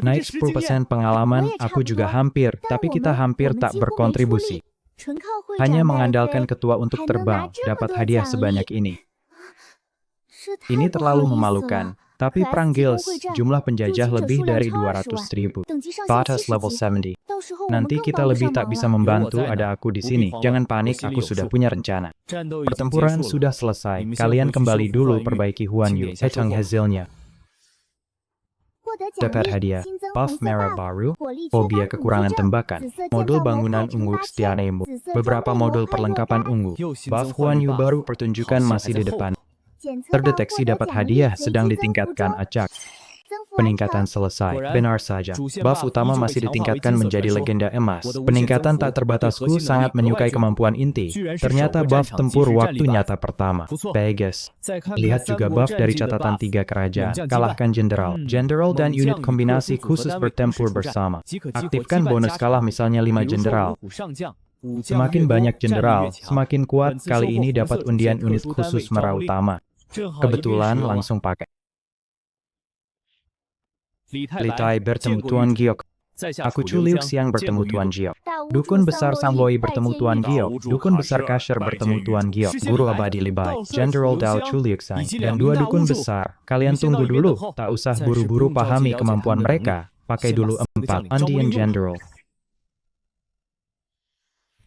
Naik 10% pengalaman, aku juga hampir, tapi kita hampir tak berkontribusi. Hanya mengandalkan ketua untuk terbang, dapat hadiah sebanyak ini. Ini terlalu memalukan. Tapi perang Guilds, jumlah penjajah lebih dari 200.000. Batas level 70. Nanti kita lebih tak bisa membantu, ada aku di sini. Jangan panik, aku sudah punya rencana. Pertempuran sudah selesai, kalian kembali dulu perbaiki Huan Yu, Hetang hasilnya. Dapat hadiah, buff merah baru, fobia kekurangan tembakan, modul bangunan ungu Stianemu, beberapa modul perlengkapan ungu, buff Huan Yu baru pertunjukan masih di depan. Terdeteksi dapat hadiah sedang ditingkatkan acak. Peningkatan selesai, benar saja. Buff utama masih ditingkatkan menjadi legenda emas. Peningkatan tak terbatasku sangat menyukai kemampuan inti. Ternyata buff tempur waktu nyata pertama. Bagus. Lihat juga buff dari catatan 3 kerajaan. Kalahkan jenderal. Jenderal dan unit kombinasi khusus bertempur bersama. Aktifkan bonus kalah misalnya 5 jenderal. Semakin banyak jenderal, semakin kuat. Kali ini dapat undian unit khusus merah utama. Kebetulan langsung pakai. Li Tai bertemu Tuan Giok. Aku Chu Liu Xiang bertemu Tuan Giok. Dukun besar Sang Loi bertemu Tuan Giok. Dukun besar Kasher bertemu Tuan Giok. Guru abadi Li Bai, General Dao Chu Liu Xiang, dan 2 dukun besar. Kalian tunggu dulu, tak usah buru-buru pahami kemampuan mereka. Pakai dulu 4 Andean General.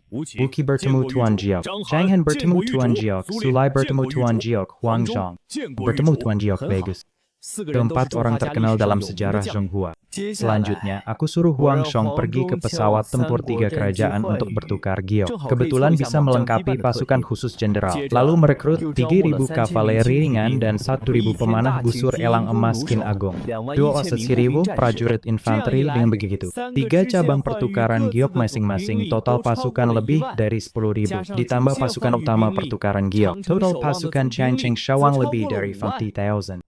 Wuki bertemu Tuan Giok. Chang Han bertemu Tuan Giok. Sulai bertemu Tuan Giok. Huang Zhong bertemu Tuan Giok. Bagus. Keempat orang terkenal dalam sejarah Zhonghua. Selanjutnya, aku suruh Huang Zhong pergi ke pesawat tempur 3 kerajaan untuk bertukar giok. Kebetulan bisa melengkapi pasukan khusus jenderal. Lalu merekrut 3.000 kavaleri ringan dan 1.000 pemanah busur elang emas Qin Agong. 2 osesiriwu prajurit infanteri dengan begitu. 3 cabang pertukaran giok masing-masing, total pasukan lebih dari 10.000. Ditambah pasukan utama pertukaran giok. Total pasukan Changcheng Shawang lebih dari 50,000.